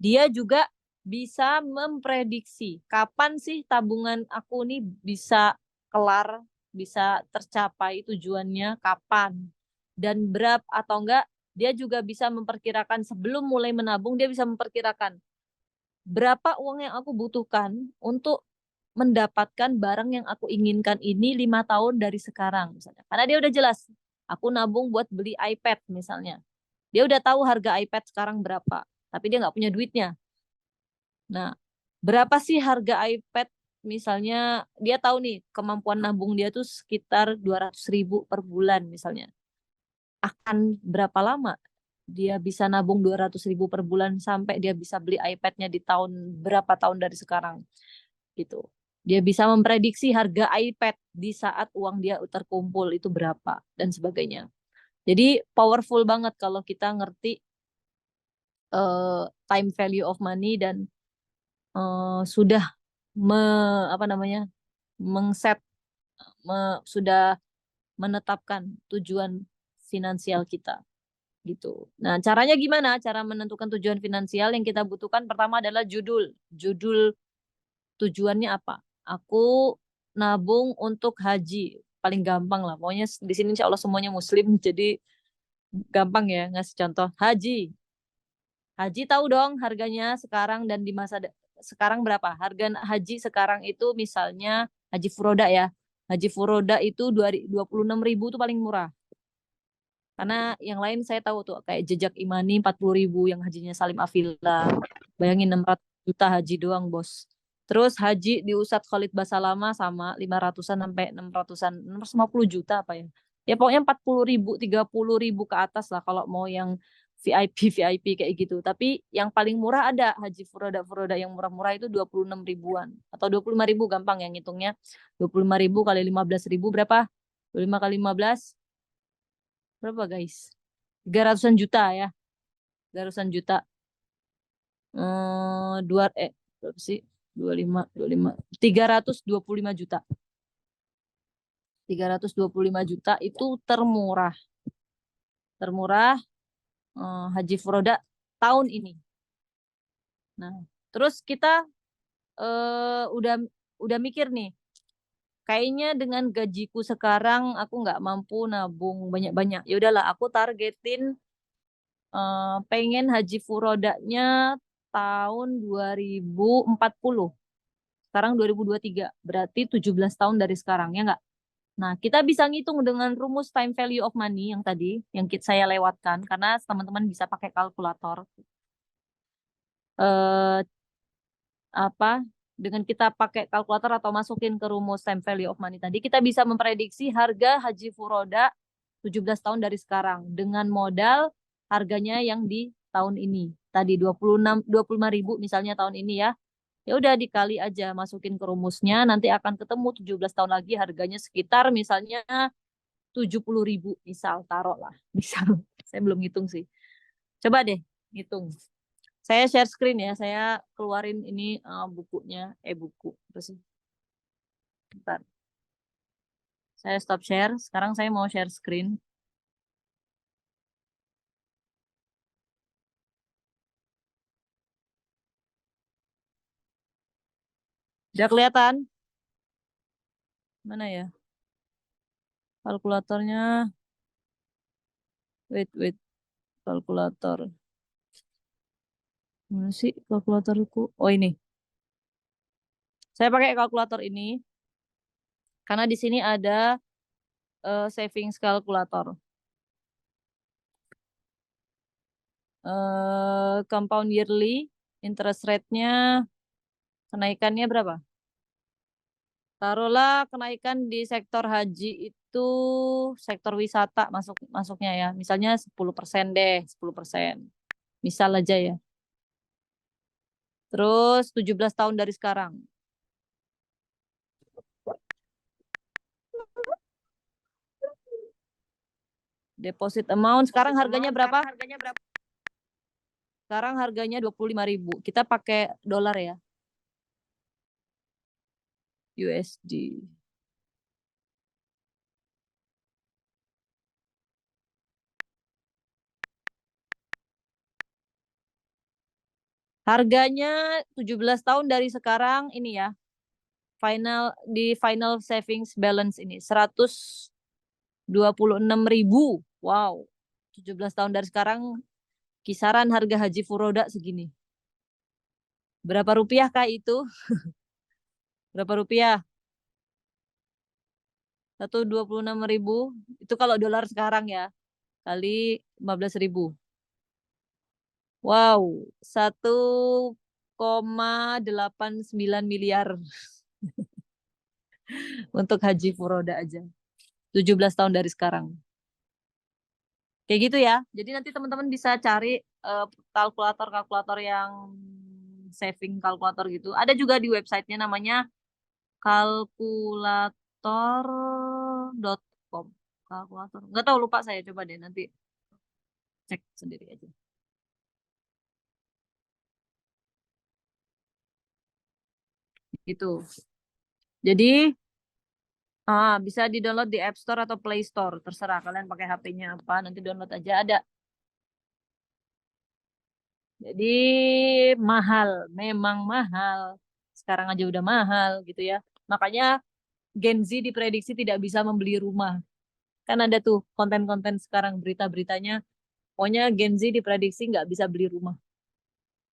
dia juga bisa memprediksi kapan sih tabungan aku nih bisa kelar, bisa tercapai tujuannya kapan dan berapa atau enggak. Dia juga bisa memperkirakan sebelum mulai menabung, dia bisa memperkirakan berapa uang yang aku butuhkan untuk mendapatkan barang yang aku inginkan ini 5 tahun dari sekarang misalnya. Karena dia udah jelas, aku nabung buat beli iPad misalnya. Dia udah tahu harga iPad sekarang berapa, tapi dia nggak punya duitnya. Nah, berapa sih harga iPad? Misalnya dia tahu nih kemampuan nabung dia tuh sekitar 200.000 per bulan misalnya. Akan berapa lama dia bisa nabung 200.000 per bulan sampai dia bisa beli iPad-nya di berapa tahun dari sekarang gitu. Dia bisa memprediksi harga iPad di saat uang dia terkumpul itu berapa dan sebagainya. Jadi powerful banget kalau kita ngerti time value of money dan sudah apa namanya mengset sudah menetapkan tujuan finansial kita gitu. Nah, caranya gimana? Cara menentukan tujuan finansial yang kita butuhkan pertama adalah judul. Judul tujuannya apa? Aku nabung untuk haji. Paling gampang lah. Pokoknya di sini insya Allah semuanya muslim. Jadi gampang ya ngasih contoh. Haji. Haji tahu dong harganya sekarang dan di sekarang berapa? Harga haji sekarang itu misalnya haji furoda ya. Haji furoda itu 26.000 tuh paling murah. Karena yang lain saya tahu tuh kayak Jejak Imani 40.000 yang hajinya Salim Afila. Bayangin 600 juta haji doang, Bos. Terus haji di Ustadz Khalid Basalamah sama 500-an sampai 600-an, 650 juta apa ya. Ya pokoknya 40.000, 30.000 ke atas lah kalau mau yang VIP, VIP kayak gitu. Tapi yang paling murah ada haji furoda yang murah-murah itu 26 ribuan. Atau 25.000 gampang yang ngitungnya. 25.000 kali 15.000 berapa? 25 kali 15 berapa guys? 300-an juta ya. 300-an juta. Berapa sih? 25, 325 juta. 325 juta itu termurah. Termurah haji furoda tahun ini. Nah, terus kita udah mikir nih. Kayaknya dengan gajiku sekarang aku nggak mampu nabung banyak-banyak. Ya udahlah, aku targetin pengen haji furodanya tahun 2040. Sekarang 2023, berarti 17 tahun dari sekarang, ya nggak? Nah, kita bisa ngitung dengan rumus time value of money yang tadi, yang saya lewatkan, karena teman-teman bisa pakai kalkulator. Eh, dengan kita pakai kalkulator atau masukin ke rumus time value of money tadi, kita bisa memprediksi harga haji furoda 17 tahun dari sekarang dengan modal harganya yang di tahun ini. Tadi 25.000 misalnya tahun ini ya. Ya udah dikali aja masukin ke rumusnya, nanti akan ketemu 17 tahun lagi harganya sekitar misalnya 70.000 misal, taruh lah. Misal, saya belum ngitung sih. Coba deh ngitung. Saya share screen ya, saya keluarin ini bukunya, buku. Terus, bentar. Saya stop share, sekarang saya mau share screen. Udah kelihatan? Mana ya? Kalkulatornya. Wait. Kalkulator. Mana sih kalkulatorku? Oh ini. Saya pakai kalkulator ini karena di sini ada savings kalkulator. Compound yearly interest rate-nya kenaikannya berapa? Taruhlah kenaikan di sektor haji itu sektor wisata masuknya ya. Misalnya 10% deh, 10%. Misal aja ya. Terus 17 tahun dari sekarang. Deposit amount sekarang harganya berapa? Sekarang harganya 25.000. Kita pakai dolar ya. USD. Harganya 17 tahun dari sekarang ini ya. Final savings balance ini 126.000. Wow. 17 tahun dari sekarang kisaran harga haji furoda segini. Berapa rupiah kah itu? Berapa rupiah? 126.000. Itu kalau dolar sekarang ya. Kali 15.000. Wow. 1,89 miliar untuk haji furoda aja. 17 tahun dari sekarang. Kayak gitu ya. Jadi nanti teman-teman bisa cari kalkulator-kalkulator yang saving kalkulator gitu. Ada juga di websitenya namanya kalkulator.com. Kalkulator. Nggak tahu, lupa saya. Coba deh nanti cek sendiri aja. Gitu. Jadi bisa di-download di App Store atau Play Store. Terserah kalian pakai HP-nya apa, nanti download aja ada. Jadi mahal, memang mahal. Sekarang aja udah mahal gitu ya. Makanya Gen Z diprediksi tidak bisa membeli rumah. Kan ada tuh konten-konten sekarang berita-beritanya. Pokoknya Gen Z diprediksi nggak bisa beli rumah.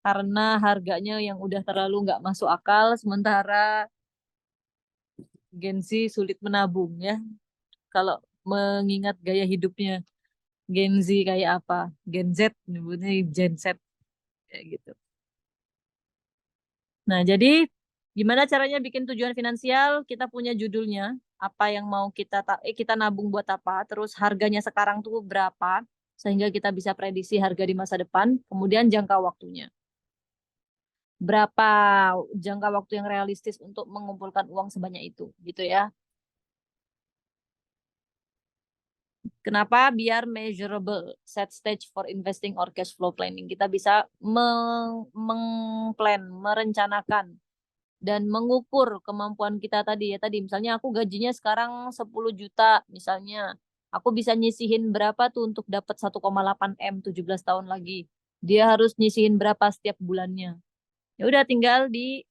karena harganya yang udah terlalu nggak masuk akal, sementara Gen Z sulit menabung ya. Kalau mengingat gaya hidupnya Gen Z kayak apa? Gen Z, nyebutnya Gen Z kayak gitu. Nah, jadi gimana caranya bikin tujuan finansial? Kita punya judulnya, apa yang mau kita nabung buat apa, terus harganya sekarang tuh berapa, sehingga kita bisa prediksi harga di masa depan, kemudian jangka waktunya. Berapa jangka waktu yang realistis untuk mengumpulkan uang sebanyak itu, gitu ya. Kenapa? Biar measurable, set stage for investing or cash flow planning. Kita bisa mengplan, merencanakan dan mengukur kemampuan kita tadi ya. Tadi misalnya aku gajinya sekarang 10 juta misalnya. Aku bisa nyisihin berapa tuh untuk dapat 1,8 M 17 tahun lagi. Dia harus nyisihin berapa setiap bulannya. Ya udah tinggal di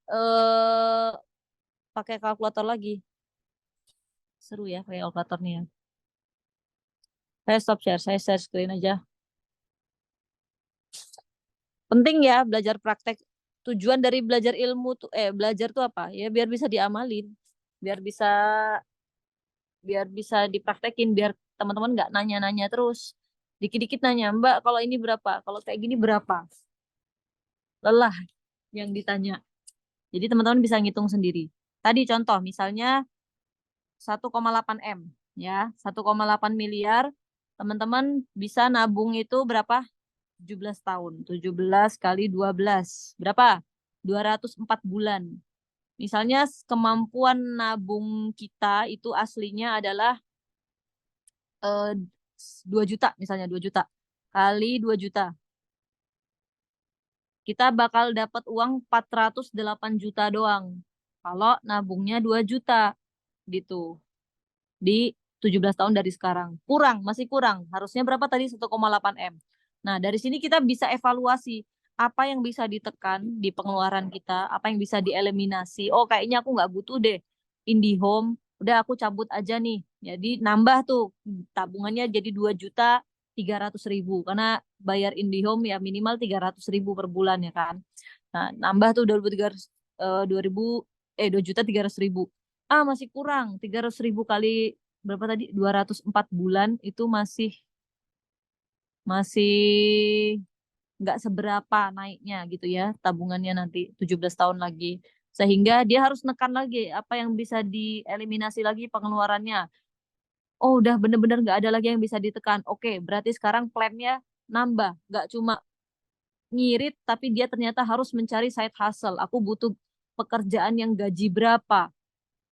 pakai kalkulator lagi. Seru ya pakai kalkulatornya. Saya stop share, saya share screen aja. Penting ya belajar praktek. Tujuan dari belajar ilmu tuh belajar tuh apa? Ya biar bisa diamalin, biar bisa dipraktekin, biar teman-teman nggak nanya-nanya terus. Dikit-dikit nanya, Mbak, kalau ini berapa? Kalau kayak gini berapa? Lelah yang ditanya. Jadi teman-teman bisa ngitung sendiri. Tadi contoh misalnya 1,8 M ya, 1,8 miliar. Teman-teman bisa nabung itu berapa? 17 tahun. 17 kali 12. Berapa? 204 bulan. Misalnya kemampuan nabung kita itu aslinya adalah 2 juta, misalnya 2 juta. Kali 2 juta. Kita bakal dapat uang 408 juta doang. Kalau nabungnya 2 juta gitu. Di 17 tahun dari sekarang. Kurang, masih kurang. Harusnya berapa tadi? 1,8 M. Nah, dari sini kita bisa evaluasi apa yang bisa ditekan di pengeluaran kita, apa yang bisa dieliminasi. Oh, kayaknya aku nggak butuh deh IndiHome. Udah aku cabut aja nih. Jadi nambah tuh tabungannya jadi 2.300.000 karena bayar IndiHome ya minimal 300.000 per bulan ya kan. Nah, nambah tuh 2.300.000. Ah, masih kurang. 300.000 kali berapa tadi? 204 bulan itu masih nggak seberapa naiknya gitu ya tabungannya nanti 17 tahun lagi. Sehingga dia harus nekan lagi apa yang bisa dieliminasi lagi pengeluarannya. Oh, udah bener-bener nggak ada lagi yang bisa ditekan. Oke, berarti sekarang plannya nambah. Nggak cuma ngirit, tapi dia ternyata harus mencari side hustle. Aku butuh pekerjaan yang gaji berapa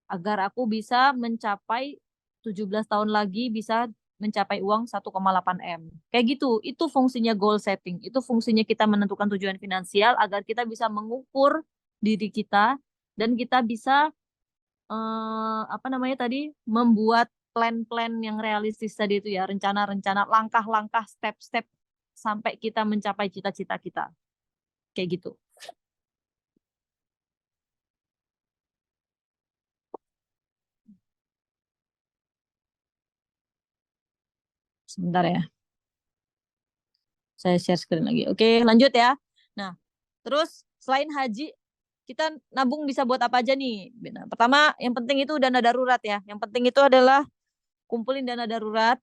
agar aku bisa mencapai 17 tahun lagi bisa mencapai uang 1,8 M. Kayak gitu, itu fungsinya goal setting. Itu fungsinya kita menentukan tujuan finansial agar kita bisa mengukur diri kita dan kita bisa apa namanya tadi membuat plan-plan yang realistis tadi itu ya, rencana-rencana, langkah-langkah, step-step sampai kita mencapai cita-cita kita. Kayak gitu. Sebentar ya. Saya share screen lagi. Oke, lanjut ya. Nah, terus selain haji, kita nabung bisa buat apa aja nih? Nah, pertama, yang penting itu dana darurat ya. Yang penting itu adalah kumpulin dana darurat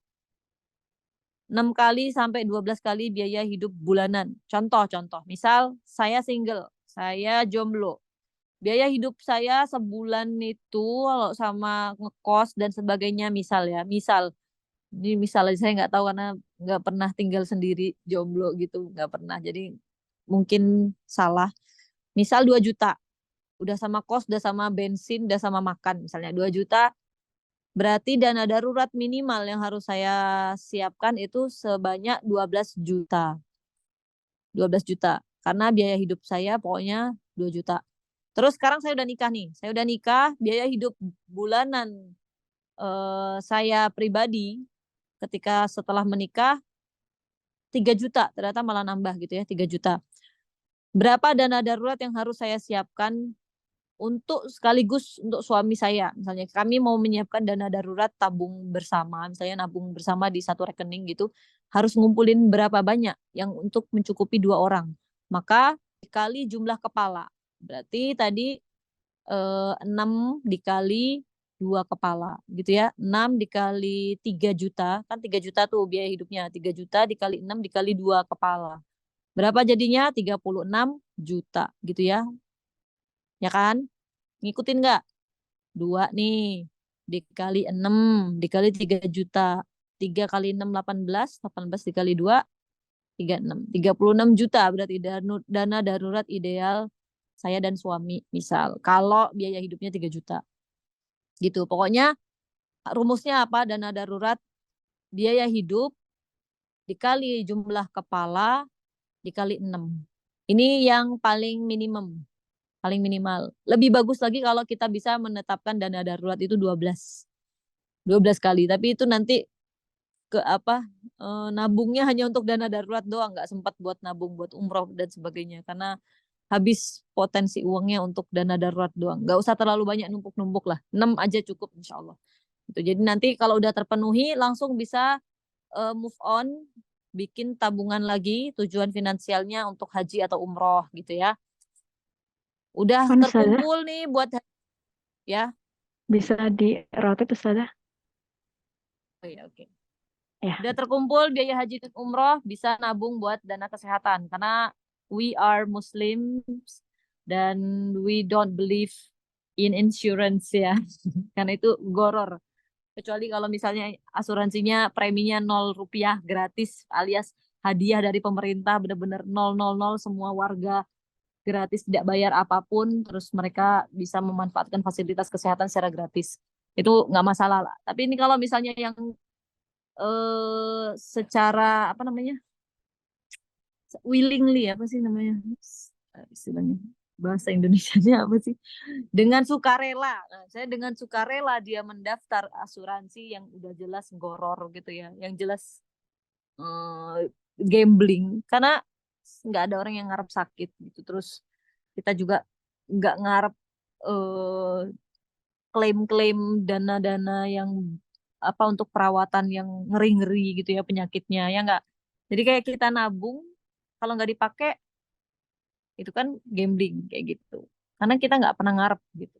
6 kali sampai 12 kali biaya hidup bulanan. Contoh-contoh, misal saya single, saya jomblo. Biaya hidup saya sebulan itu kalau sama ngekos dan sebagainya misal ya. Ini misalnya saya nggak tahu karena nggak pernah tinggal sendiri jomblo gitu, nggak pernah. Jadi mungkin salah. Misal 2 juta, udah sama kos, udah sama bensin, udah sama makan, misalnya 2 juta. Berarti dana darurat minimal yang harus saya siapkan itu sebanyak 12 juta. 12 juta. Karena biaya hidup saya pokoknya 2 juta. Terus sekarang saya udah nikah nih. Saya udah nikah, biaya hidup bulanan saya pribadi ketika setelah menikah 3 juta. Ternyata malah nambah gitu ya, 3 juta. Berapa dana darurat yang harus saya siapkan untuk sekaligus untuk suami saya. Misalnya kami mau menyiapkan dana darurat tabung bersama, misalnya nabung bersama di satu rekening gitu, harus ngumpulin berapa banyak yang untuk mencukupi 2 orang. Maka dikali jumlah kepala. Berarti tadi 6 dikali 2 kepala gitu ya. 6 dikali 3 juta, kan 3 juta tuh biaya hidupnya. 3 juta dikali 6 dikali 2 kepala. Berapa jadinya? 36 juta gitu ya. Ya kan? Ngikutin nggak? 2 nih dikali 6 dikali 3 juta. 3 kali 6 18, 18 dikali 2 36. 36 juta berarti dana darurat ideal saya dan suami misal. Kalau biaya hidupnya 3 juta. Gitu. Pokoknya rumusnya apa? Dana darurat biaya hidup dikali jumlah kepala dikali 6. Ini yang paling minimum, paling minimal. Lebih bagus lagi kalau kita bisa menetapkan dana darurat itu 12 kali. Tapi itu nanti ke apa nabungnya hanya untuk dana darurat doang, nggak sempat buat nabung buat umroh dan sebagainya karena habis potensi uangnya untuk dana darurat doang. Nggak usah terlalu banyak numpuk-numpuk lah. 6 aja cukup insya Allah. Gitu. Jadi nanti kalau udah terpenuhi langsung bisa move on, bikin tabungan lagi tujuan finansialnya untuk haji atau umroh gitu ya. Udah Ustazah, terkumpul nih buat ya. bisa di rotate Ustazah? Oh, ya, oke. Ya. Udah terkumpul biaya haji dan umroh, bisa nabung buat dana kesehatan karena we are Muslims dan we don't believe in insurance ya. Karena itu goror. Kecuali kalau misalnya asuransinya preminya 0 rupiah gratis alias hadiah dari pemerintah benar-benar 000 semua warga gratis tidak bayar apapun terus mereka bisa memanfaatkan fasilitas kesehatan secara gratis. Itu nggak masalah lah. Tapi ini kalau misalnya yang secara apa namanya? Willingly apa sih namanya? Istilahnya bahasa Indonesianya apa sih? Dengan sukarela. Nah, saya dengan sukarela dia mendaftar asuransi yang udah jelas goror gitu ya, yang jelas gambling. Karena nggak ada orang yang ngarep sakit gitu. Terus kita juga nggak ngarep klaim-klaim dana-dana yang apa untuk perawatan yang ngeri-ngeri gitu ya penyakitnya ya nggak. Jadi kayak kita nabung kalau nggak dipakai itu kan gambling kayak gitu. Karena kita nggak pernah ngarep gitu.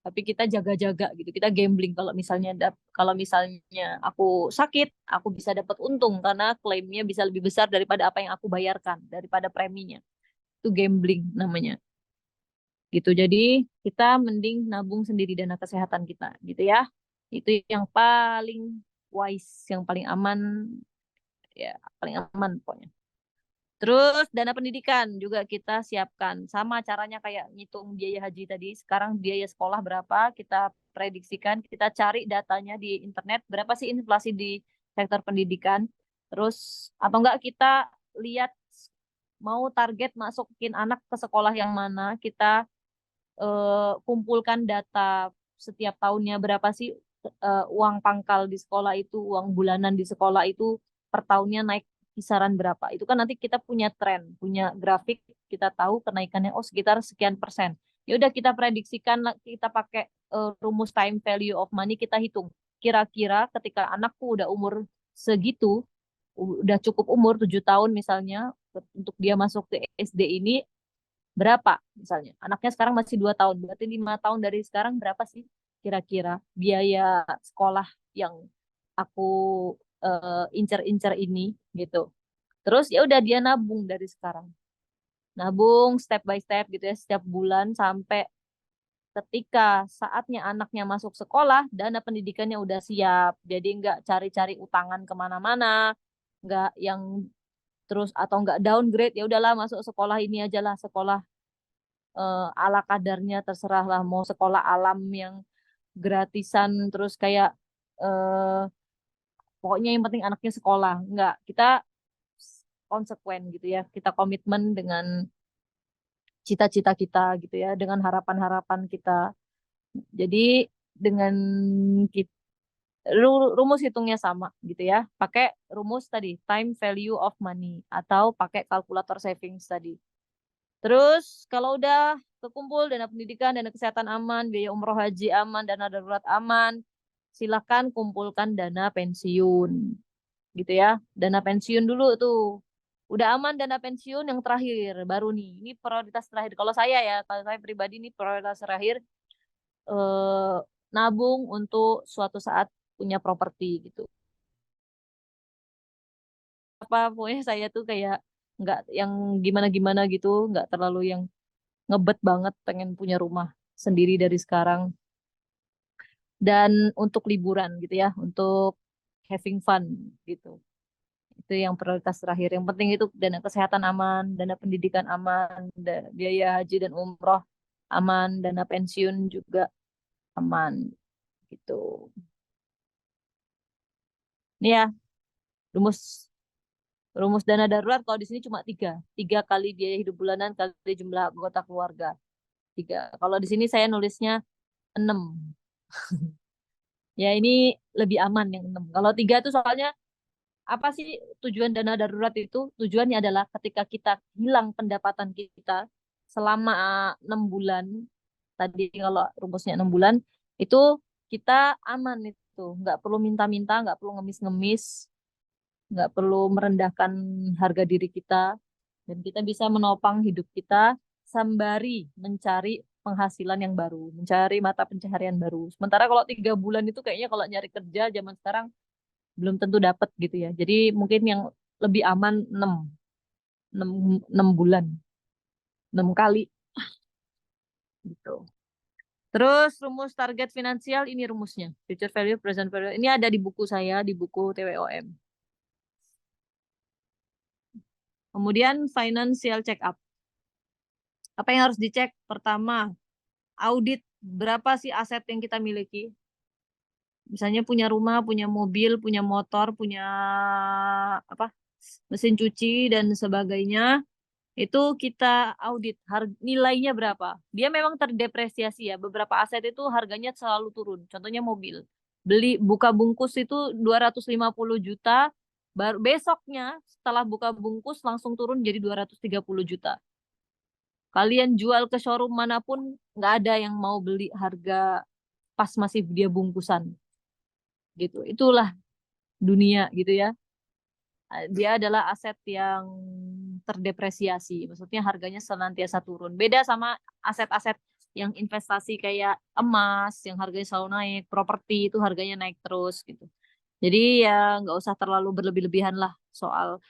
Tapi kita jaga-jaga gitu. Kita gambling kalau misalnya aku sakit, aku bisa dapat untung karena klaimnya bisa lebih besar daripada apa yang aku bayarkan, daripada preminya. Itu gambling namanya. Gitu. Jadi kita mending nabung sendiri dana kesehatan kita gitu ya. Itu yang paling wise, yang paling aman ya, paling aman pokoknya. Terus dana pendidikan juga kita siapkan. Sama caranya kayak ngitung biaya haji tadi. Sekarang biaya sekolah berapa, kita prediksikan, kita cari datanya di internet, berapa sih inflasi di sektor pendidikan. Terus atau enggak kita lihat mau target masukin anak ke sekolah yang mana, kita kumpulkan data setiap tahunnya berapa sih uang pangkal di sekolah itu, uang bulanan di sekolah itu per tahunnya naik kisaran berapa. Itu kan nanti kita punya tren, punya grafik, kita tahu kenaikannya oh sekitar sekian persen. Ya udah kita prediksikan, kita pakai rumus time value of money, kita hitung. Kira-kira ketika anakku udah umur segitu, udah cukup umur 7 tahun misalnya, untuk dia masuk ke SD ini, berapa misalnya anaknya sekarang masih 2 tahun berarti 5 tahun dari sekarang berapa sih kira-kira biaya sekolah yang aku incer-incer ini gitu. Terus ya udah dia nabung dari sekarang, nabung step by step gitu ya setiap bulan sampai ketika saatnya anaknya masuk sekolah dana pendidikannya udah siap, jadi nggak cari-cari utangan kemana-mana, nggak yang terus atau nggak downgrade, ya udahlah masuk sekolah ini aja lah, sekolah ala kadarnya terserah lah mau sekolah alam yang gratisan terus kayak eh, pokoknya yang penting anaknya sekolah. Enggak, kita konsekuen gitu ya, kita komitmen dengan cita-cita kita gitu ya, dengan harapan-harapan kita. Jadi dengan kita, rumus hitungnya sama gitu ya, pakai rumus tadi time value of money atau pakai kalkulator savings tadi. Terus kalau udah kekumpul dana pendidikan, dana kesehatan aman, biaya umroh haji aman, dana darurat aman, silakan kumpulkan dana pensiun. Gitu ya. Dana pensiun dulu tuh. Udah aman dana pensiun yang terakhir, baru nih. Ini prioritas terakhir. Kalau saya ya, kalau saya pribadi ini prioritas terakhir eh, nabung untuk suatu saat punya properti gitu. Apa pokoknya saya tuh kayak nggak yang gimana-gimana gitu, nggak terlalu yang ngebet banget pengen punya rumah sendiri dari sekarang. Dan untuk liburan gitu ya, untuk having fun gitu. Itu yang prioritas terakhir. Yang penting itu dana kesehatan aman, dana pendidikan aman, biaya haji dan umroh aman, dana pensiun juga aman gitu. Ini ya rumus rumus dana darurat kalau di sini cuma tiga kali biaya hidup bulanan kali jumlah anggota keluarga tiga. Kalau di sini saya nulisnya 6. Ya ini lebih aman yang 6. Kalau 3 itu soalnya apa sih tujuan dana darurat itu? Tujuannya adalah ketika kita hilang pendapatan kita selama 6 bulan, tadi kalau rumusnya 6 bulan, itu kita aman itu. Nggak perlu minta-minta, nggak perlu ngemis-ngemis, nggak perlu merendahkan harga diri kita, dan kita bisa menopang hidup kita sembari mencari penghasilan yang baru, mencari mata pencaharian baru. Sementara kalau 3 bulan itu kayaknya kalau nyari kerja zaman sekarang belum tentu dapat gitu ya. Jadi mungkin yang lebih aman 6, 6 bulan, 6 kali gitu. Terus rumus target finansial ini rumusnya. Future value, present value. Ini ada di buku saya, di buku TWOM. Kemudian financial check up. Apa yang harus dicek? Pertama, audit berapa sih aset yang kita miliki. Misalnya punya rumah, punya mobil, punya motor, punya apa? Mesin cuci dan sebagainya. Itu kita audit nilainya berapa. Dia memang terdepresiasi ya. Beberapa aset itu harganya selalu turun. Contohnya mobil. Beli buka bungkus itu 250 juta, baru besoknya setelah buka bungkus langsung turun jadi 230 juta. Kalian jual ke showroom manapun nggak ada yang mau beli harga pas masih dia bungkusan gitu. Itulah dunia gitu ya. Dia adalah aset yang terdepresiasi. Maksudnya harganya senantiasa turun. Beda sama aset-aset yang investasi kayak emas, yang harganya selalu naik, properti itu harganya naik terus gitu. Jadi ya nggak usah terlalu berlebih-lebihan lah soal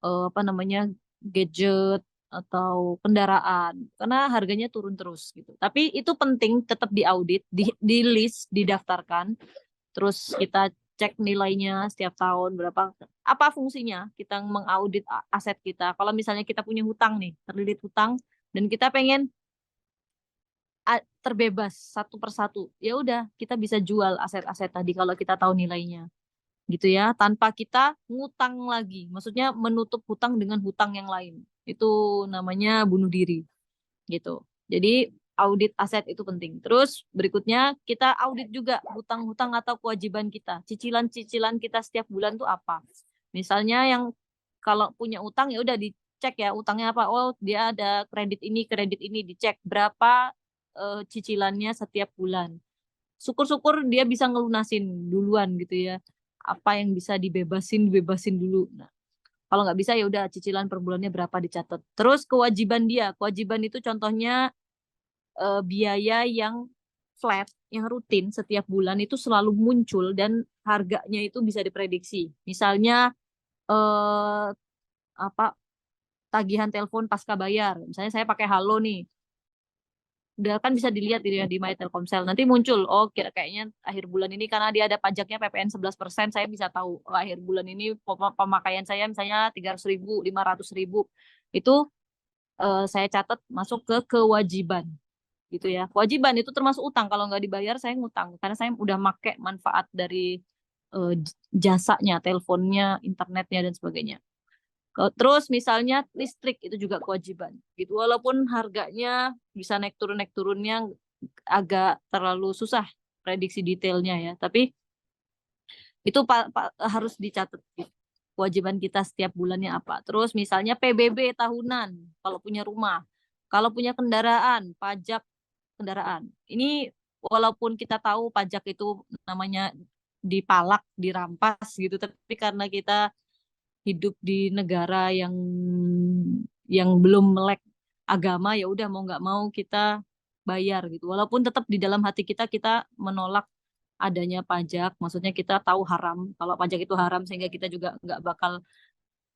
apa namanya gadget atau kendaraan karena harganya turun terus gitu. Tapi itu penting tetap diaudit, di list, didaftarkan. Terus kita cek nilainya setiap tahun berapa, apa fungsinya kita mengaudit aset kita. Kalau misalnya kita punya hutang nih, terlilit hutang dan kita pengen terbebas satu persatu, ya udah kita bisa jual aset-aset tadi kalau kita tahu nilainya gitu ya, tanpa kita ngutang lagi. Maksudnya menutup hutang dengan hutang yang lain. Itu namanya bunuh diri gitu. Jadi audit aset itu penting. Terus berikutnya kita audit juga hutang-hutang atau kewajiban kita. Cicilan-cicilan kita setiap bulan tuh apa. Misalnya yang kalau punya utang ya udah dicek ya utangnya apa. Oh, dia ada kredit ini dicek berapa cicilannya setiap bulan. Syukur-syukur dia bisa ngelunasin duluan gitu ya. Apa yang bisa dibebasin dulu. Nah, kalau nggak bisa ya udah cicilan per bulannya berapa dicatat. Terus kewajiban dia, kewajiban itu contohnya biaya yang flat, yang rutin setiap bulan itu selalu muncul dan harganya itu bisa diprediksi. Misalnya eh, apa tagihan telepon pasca bayar. Misalnya saya pakai Halo nih, udah kan bisa dilihat gitu ya di My Telkomsel. Nanti muncul, oh kayaknya akhir bulan ini karena dia ada pajaknya PPN 11%, saya bisa tahu oh, akhir bulan ini pemakaian saya misalnya 300.000, 500.000. Itu saya catat masuk ke kewajiban gitu ya. Kewajiban itu termasuk utang. Kalau nggak dibayar saya ngutang karena saya udah make manfaat dari eh, jasanya, teleponnya, internetnya dan sebagainya. Terus misalnya listrik itu juga kewajiban. Gitu. Walaupun harganya bisa naik turunnya agak terlalu susah prediksi detailnya ya. Tapi itu harus dicatat gitu. Kewajiban kita setiap bulannya apa. Terus misalnya PBB tahunan kalau punya rumah. Kalau punya kendaraan, pajak kendaraan. Ini walaupun kita tahu pajak itu namanya dipalak, dirampas gitu, tapi karena kita hidup di negara yang belum melek agama, ya udah mau nggak mau kita bayar gitu. Walaupun tetap di dalam hati kita menolak adanya pajak, maksudnya kita tahu haram kalau pajak itu haram, sehingga kita juga nggak bakal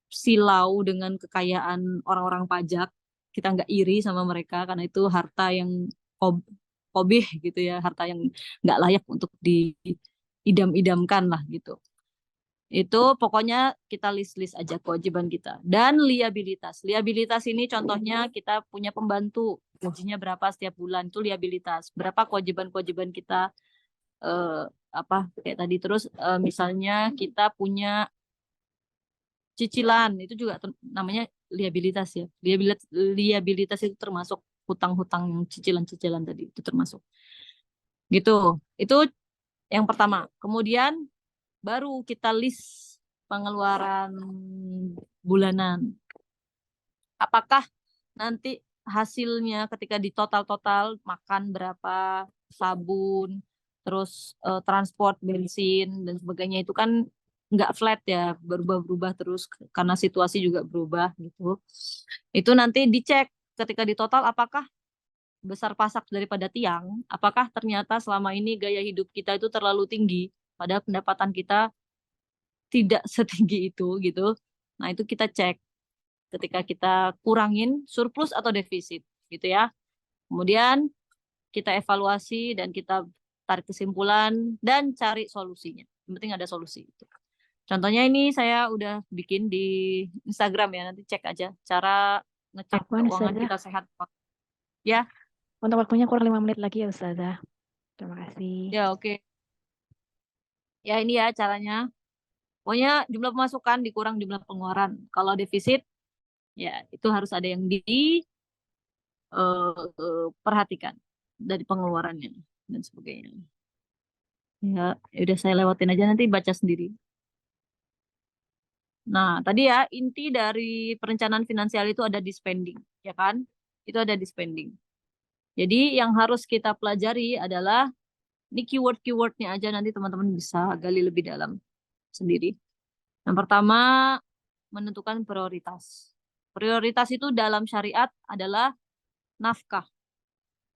silau dengan kekayaan orang-orang pajak. Kita nggak iri sama mereka karena itu harta yang kobih gitu ya, harta yang nggak layak untuk diidam-idamkan lah gitu. Itu pokoknya kita list-list aja kewajiban kita. Dan liabilitas. Liabilitas ini contohnya kita punya pembantu, gajinya berapa setiap bulan, itu liabilitas. Berapa kewajiban-kewajiban kita kayak tadi. Terus misalnya kita punya cicilan, itu juga namanya liabilitas ya. Liabilitas itu termasuk hutang-hutang yang cicilan-cicilan tadi itu termasuk. Gitu. Itu yang pertama. Kemudian baru kita list pengeluaran bulanan. Apakah nanti hasilnya ketika di total-total makan berapa, sabun, terus transport, bensin, dan sebagainya itu kan nggak flat ya, berubah-berubah terus karena situasi juga berubah gitu. Itu nanti dicek ketika di total apakah besar pasak daripada tiang, apakah ternyata selama ini gaya hidup kita itu terlalu tinggi, padahal pendapatan kita tidak setinggi itu gitu. Nah, itu kita cek ketika kita kurangin surplus atau defisit gitu ya. Kemudian kita evaluasi dan kita tarik kesimpulan dan cari solusinya. Yang penting ada solusi. Contohnya ini saya udah bikin di Instagram ya, nanti cek aja cara ngecek Afwan, keuangan Ustazah. kita sehat. Ya, Untuk waktunya kurang 5 menit lagi ya Ustazah. Terima kasih. ya oke. Ya ini ya caranya. Pokoknya jumlah pemasukan dikurang jumlah pengeluaran. Kalau defisit, ya itu harus ada yang perhatikan dari pengeluarannya dan sebagainya. Ya, udah saya lewatin aja nanti baca sendiri. Nah, tadi ya inti dari perencanaan finansial itu ada di spending, ya kan? Itu ada di spending. Jadi yang harus kita pelajari adalah ini keyword-keywordnya aja, nanti teman-teman bisa gali lebih dalam sendiri. Yang pertama, menentukan prioritas. Prioritas itu dalam syariat adalah nafkah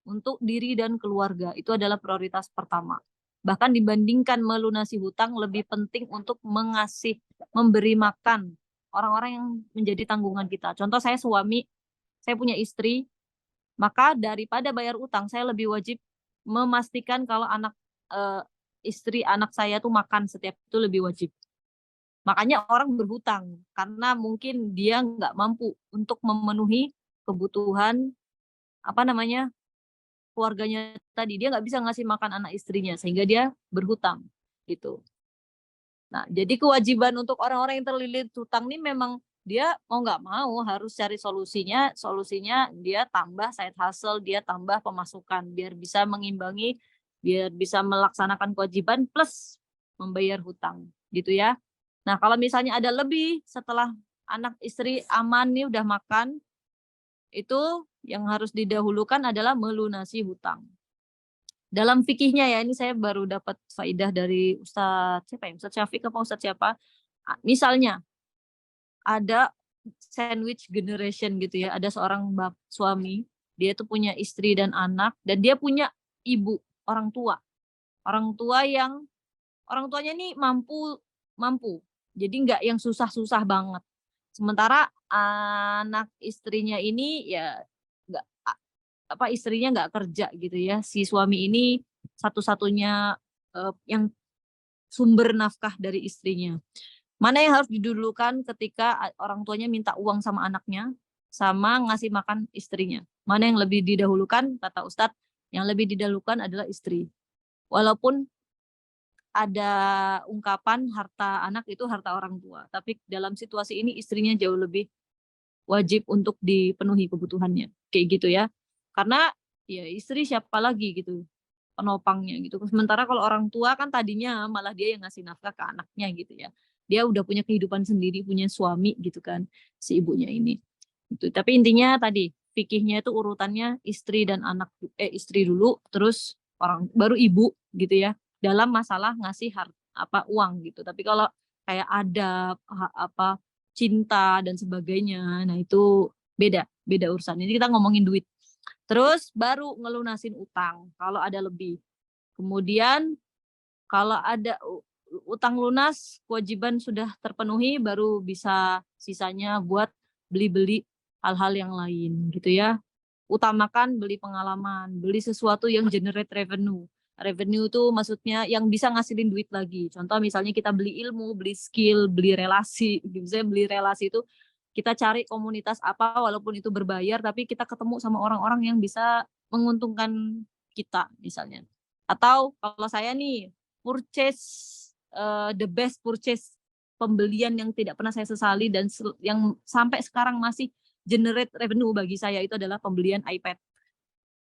untuk diri dan keluarga. Itu adalah prioritas pertama. Bahkan dibandingkan melunasi hutang, lebih penting untuk memberi makan orang-orang yang menjadi tanggungan kita. Contoh saya suami, saya punya istri, maka daripada bayar utang, saya lebih wajib memastikan kalau istri anak saya tuh makan setiap itu lebih wajib. Makanya orang berhutang karena mungkin dia nggak mampu untuk memenuhi kebutuhan keluarganya tadi. Dia nggak bisa ngasih makan anak istrinya sehingga dia berhutang gitu. Nah, jadi kewajiban untuk orang-orang yang terlilit hutang ini memang dia mau nggak mau harus cari solusinya. Solusinya dia tambah side hustle, dia tambah pemasukan biar bisa mengimbangi, biar bisa melaksanakan kewajiban plus membayar hutang gitu ya. Nah, kalau misalnya ada lebih setelah anak istri aman nih udah makan, itu yang harus didahulukan adalah melunasi hutang. Dalam fikihnya ya, ini saya baru dapat faidah dari Ustadz siapa ya? Ustadz Syafiq apa Ustadz siapa? Misalnya ada sandwich generation gitu ya, ada seorang suami, dia tuh punya istri dan anak, dan dia punya ibu, orang tua. Orang tuanya nih mampu. Jadi nggak yang susah-susah banget. Sementara anak istrinya ini ya nggak istrinya nggak kerja gitu ya. Si suami ini satu-satunya yang sumber nafkah dari istrinya. Mana yang harus didulukan ketika orang tuanya minta uang sama anaknya, sama ngasih makan istrinya? Mana yang lebih didahulukan? Kata Ustadz, yang lebih didahulukan adalah istri. Walaupun ada ungkapan harta anak itu harta orang tua, tapi dalam situasi ini istrinya jauh lebih wajib untuk dipenuhi kebutuhannya, kayak gitu ya. Karena ya istri siapa lagi gitu penopangnya gitu. Sementara kalau orang tua kan tadinya malah dia yang ngasih nafkah ke anaknya gitu ya. Dia udah punya kehidupan sendiri, punya suami gitu kan si ibunya ini. Gitu. Tapi intinya tadi fikihnya itu urutannya istri dan anak, istri dulu, terus orang baru ibu gitu ya. Dalam masalah ngasih uang gitu. Tapi kalau kayak ada cinta dan sebagainya. Nah, itu beda urusan. Ini kita ngomongin duit. Terus baru ngelunasin utang kalau ada lebih. Kemudian kalau ada utang lunas, kewajiban sudah terpenuhi, baru bisa sisanya buat beli-beli hal-hal yang lain gitu ya. Utamakan beli pengalaman, beli sesuatu yang generate revenue. Revenue itu maksudnya yang bisa ngasilin duit lagi. Contoh misalnya kita beli ilmu, beli skill, beli relasi. Misalnya beli relasi itu kita cari komunitas apa walaupun itu berbayar, tapi kita ketemu sama orang-orang yang bisa menguntungkan kita misalnya. Atau kalau saya nih, purchase the best purchase, pembelian yang tidak pernah saya sesali dan yang sampai sekarang masih generate revenue bagi saya itu adalah pembelian iPad.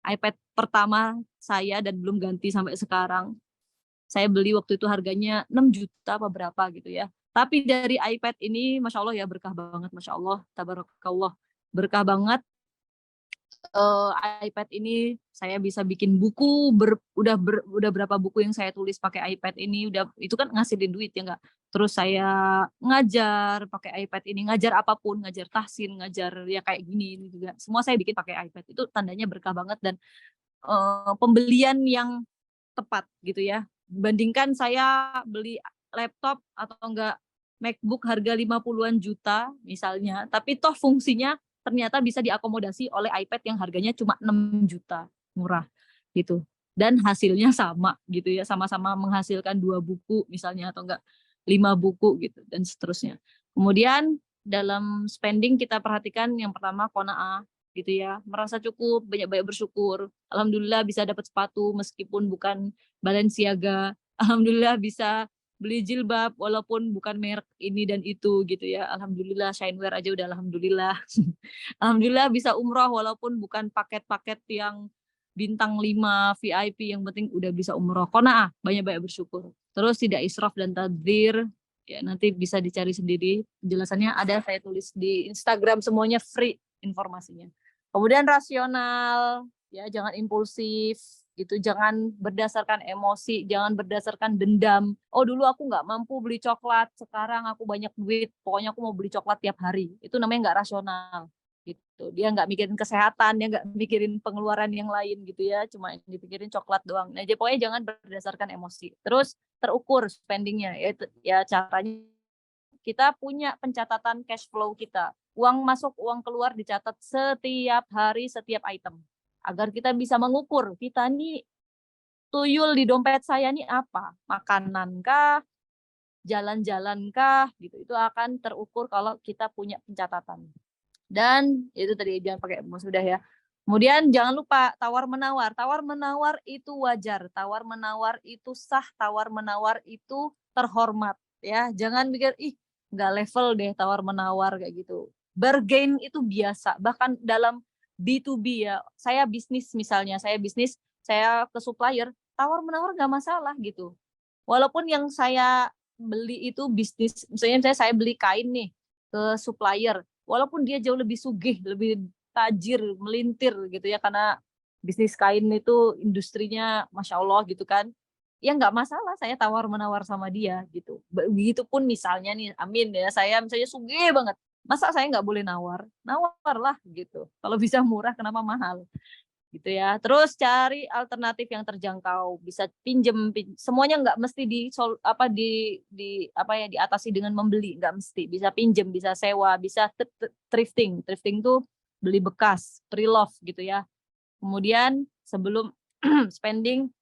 iPad pertama saya dan belum ganti sampai sekarang. Saya beli waktu itu harganya 6 juta apa berapa gitu ya. Tapi dari iPad ini Masya Allah ya, berkah banget, Masya Allah, tabarakallah, berkah banget. iPad ini saya bisa bikin buku, udah berapa buku yang saya tulis pakai iPad ini, udah itu kan ngasilin duit ya enggak. Terus saya ngajar pakai iPad ini, ngajar apapun, ngajar tahsin, ngajar ya kayak gini ini juga. Semua saya bikin pakai iPad. Itu tandanya berkah banget dan pembelian yang tepat gitu ya. Bandingkan saya beli laptop atau enggak MacBook harga 50-an juta misalnya, tapi toh fungsinya ternyata bisa diakomodasi oleh iPad yang harganya cuma 6 juta, murah gitu. Dan hasilnya sama gitu ya, sama-sama menghasilkan 2 buku misalnya atau enggak 5 buku gitu dan seterusnya. Kemudian dalam spending kita perhatikan yang pertama qanaah gitu ya, merasa cukup, banyak-banyak bersyukur. Alhamdulillah bisa dapat sepatu meskipun bukan Balenciaga. Alhamdulillah bisa beli jilbab walaupun bukan merek ini dan itu gitu ya. Alhamdulillah Shineware aja udah alhamdulillah. Alhamdulillah bisa umroh walaupun bukan paket-paket yang bintang 5 VIP, yang penting udah bisa umroh. Qanaah, banyak-banyak bersyukur. Terus tidak israf dan tabdzir. Ya, nanti bisa dicari sendiri. Penjelasannya ada, saya tulis di Instagram, semuanya free informasinya. Kemudian rasional, ya jangan impulsif gitu, jangan berdasarkan emosi, jangan berdasarkan dendam. Oh dulu aku nggak mampu beli coklat, sekarang aku banyak duit, pokoknya aku mau beli coklat tiap hari. Itu namanya nggak rasional gitu. Dia nggak mikirin kesehatan, dia nggak mikirin pengeluaran yang lain gitu ya, cuma dipikirin coklat doang. Nah, jadi pokoknya jangan berdasarkan emosi. Terus terukur spendingnya, ya caranya kita punya pencatatan cash flow kita. Uang masuk, uang keluar dicatat setiap hari, setiap item. Agar kita bisa mengukur, kita nih tuyul di dompet saya nih apa? Makanan kah? Jalan-jalan kah? Gitu. Itu akan terukur kalau kita punya pencatatan. Dan itu tadi jangan pakai sudah ya. Kemudian jangan lupa tawar-menawar. Tawar-menawar itu wajar. Tawar-menawar itu sah. Tawar-menawar itu terhormat. Ya, jangan mikir, ih nggak level deh tawar-menawar kayak gitu. Bargain itu biasa. Bahkan dalam B2B ya, saya bisnis misalnya, saya ke supplier, tawar-menawar nggak masalah gitu. Walaupun yang saya beli itu bisnis, misalnya saya beli kain nih ke supplier, walaupun dia jauh lebih sugih, lebih tajir, melintir gitu ya, karena bisnis kain itu industrinya Masya Allah gitu kan, ya nggak masalah saya tawar-menawar sama dia gitu. Begitupun misalnya nih, amin ya, saya misalnya sugih banget, masa saya nggak boleh nawar? Nawar lah gitu. Kalau bisa murah, kenapa mahal? Gitu ya. Terus cari alternatif yang terjangkau, bisa semuanya nggak mesti diatasi dengan membeli, nggak mesti, bisa pinjem, bisa sewa, bisa thrifting. Thrifting tuh beli bekas, pre-love gitu ya. Kemudian sebelum spending,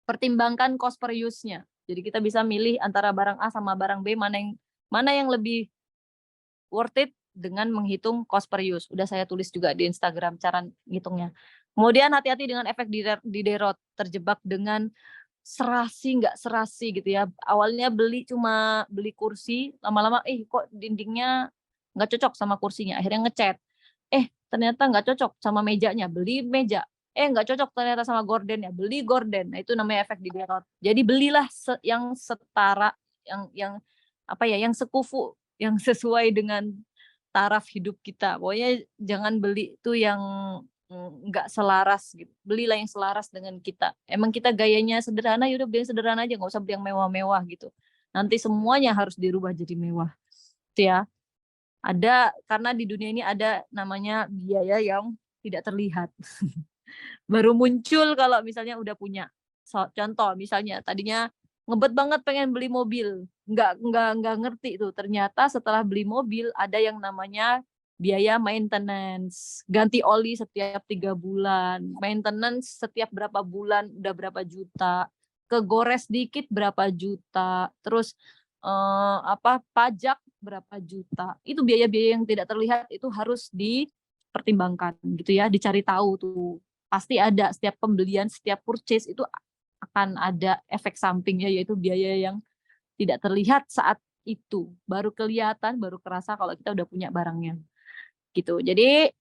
pertimbangkan cost per use-nya. Jadi kita bisa milih antara barang A sama barang B, mana yang lebih worth it dengan menghitung cost per use. Udah saya tulis juga di Instagram cara ngitungnya. Kemudian hati-hati dengan efek diderot, terjebak dengan serasi nggak serasi gitu ya. Awalnya cuma beli kursi, lama-lama kok dindingnya nggak cocok sama kursinya, akhirnya ngecat. Ternyata nggak cocok sama mejanya, beli meja. Nggak cocok ternyata sama gordennya, beli gorden. Nah, itu namanya efek diderot. Jadi belilah yang setara, yang yang sekufu, yang sesuai dengan taraf hidup kita. Pokoknya jangan beli itu yang nggak selaras gitu. Belilah yang selaras dengan kita. Emang kita gayanya sederhana, yaudah beli yang sederhana aja, nggak usah beli yang mewah-mewah gitu. Nanti semuanya harus dirubah jadi mewah. Itu ya. Ada, karena di dunia ini ada namanya biaya yang tidak terlihat. Baru muncul kalau misalnya udah punya. Contoh misalnya tadinya ngebet banget pengen beli mobil, nggak ngerti tuh. Ternyata setelah beli mobil ada yang namanya biaya maintenance, ganti oli setiap 3 bulan, maintenance setiap berapa bulan udah berapa juta, kegores dikit berapa juta, terus pajak berapa juta. Itu biaya-biaya yang tidak terlihat itu harus dipertimbangkan gitu ya, dicari tahu tuh. Pasti ada setiap pembelian, setiap purchase itu akan ada efek sampingnya, yaitu biaya yang tidak terlihat saat itu. Baru kelihatan, baru kerasa kalau kita udah punya barangnya. Gitu. Jadi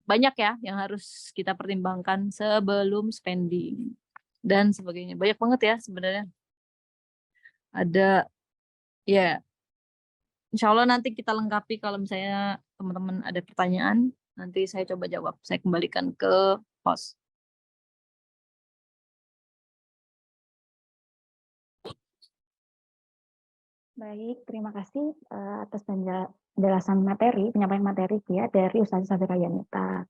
banyak ya yang harus kita pertimbangkan sebelum spending dan sebagainya. Banyak banget ya sebenarnya. Ada ya, insya Allah nanti kita lengkapi kalau misalnya teman-teman ada pertanyaan, nanti saya coba jawab. Saya kembalikan ke host. Baik, terima kasih atas penjelasan materi, penyampaian materi ya dari Ustazah Safira Yanita.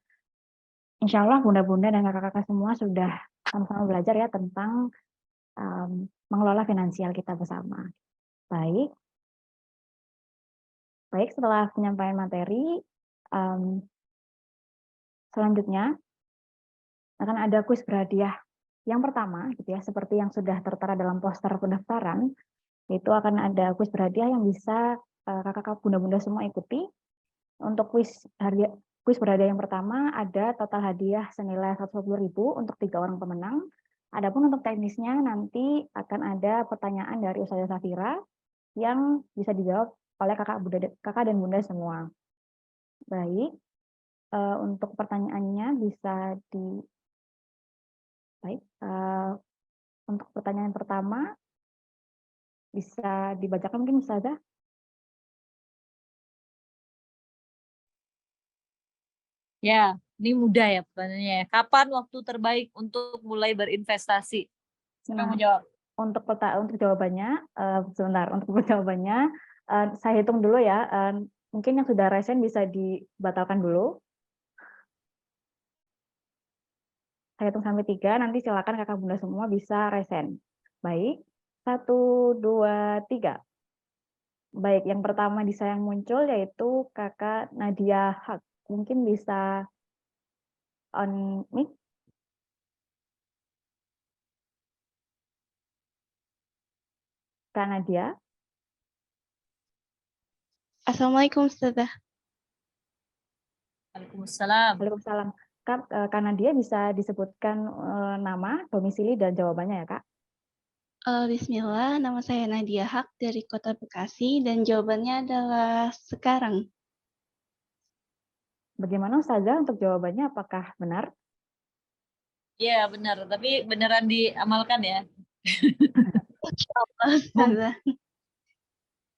Insya Allah bunda-bunda dan kakak-kakak semua sudah sama-sama belajar ya tentang mengelola finansial kita bersama. Baik, setelah penyampaian materi, selanjutnya akan ada kuis berhadiah yang pertama, gitu ya, seperti yang sudah tertera dalam poster pendaftaran. Itu akan ada kuis berhadiah yang bisa kakak-kakak bunda-bunda semua ikuti. Untuk kuis berhadiah yang pertama ada total hadiah senilai 120.000 untuk 3 orang pemenang. Adapun untuk teknisnya nanti akan ada pertanyaan dari Ustazah Safira yang bisa dijawab oleh kakak dan bunda semua. Baik, untuk pertanyaannya bisa untuk pertanyaan pertama bisa dibacakan mungkin Ustazah? Ya, ini mudah ya pertanyaannya. Kapan waktu terbaik untuk mulai berinvestasi? Siapa yang mau jawab? Untuk jawabannya, sebentar. Untuk jawabannya, saya hitung dulu ya. Mungkin yang sudah resen bisa dibatalkan dulu. Saya hitung sampai 3. Nanti silakan kakak bunda semua bisa resen. Baik, 1, 2, 3. Baik, yang pertama di saya yang muncul yaitu kakak Nadia Haq. Mungkin bisa on mic. Kak Nadia. Assalamualaikum Ustazah. Waalaikumsalam. Waalaikumsalam. Kak Nadia bisa disebutkan nama, domisili, dan jawabannya ya Kak? Bismillah, nama saya Nadia Haq dari Kota Bekasi dan jawabannya adalah sekarang. Bagaimana Ustazah untuk jawabannya, apakah benar? Iya benar, tapi beneran diamalkan ya. Insya Allah, Ustazah.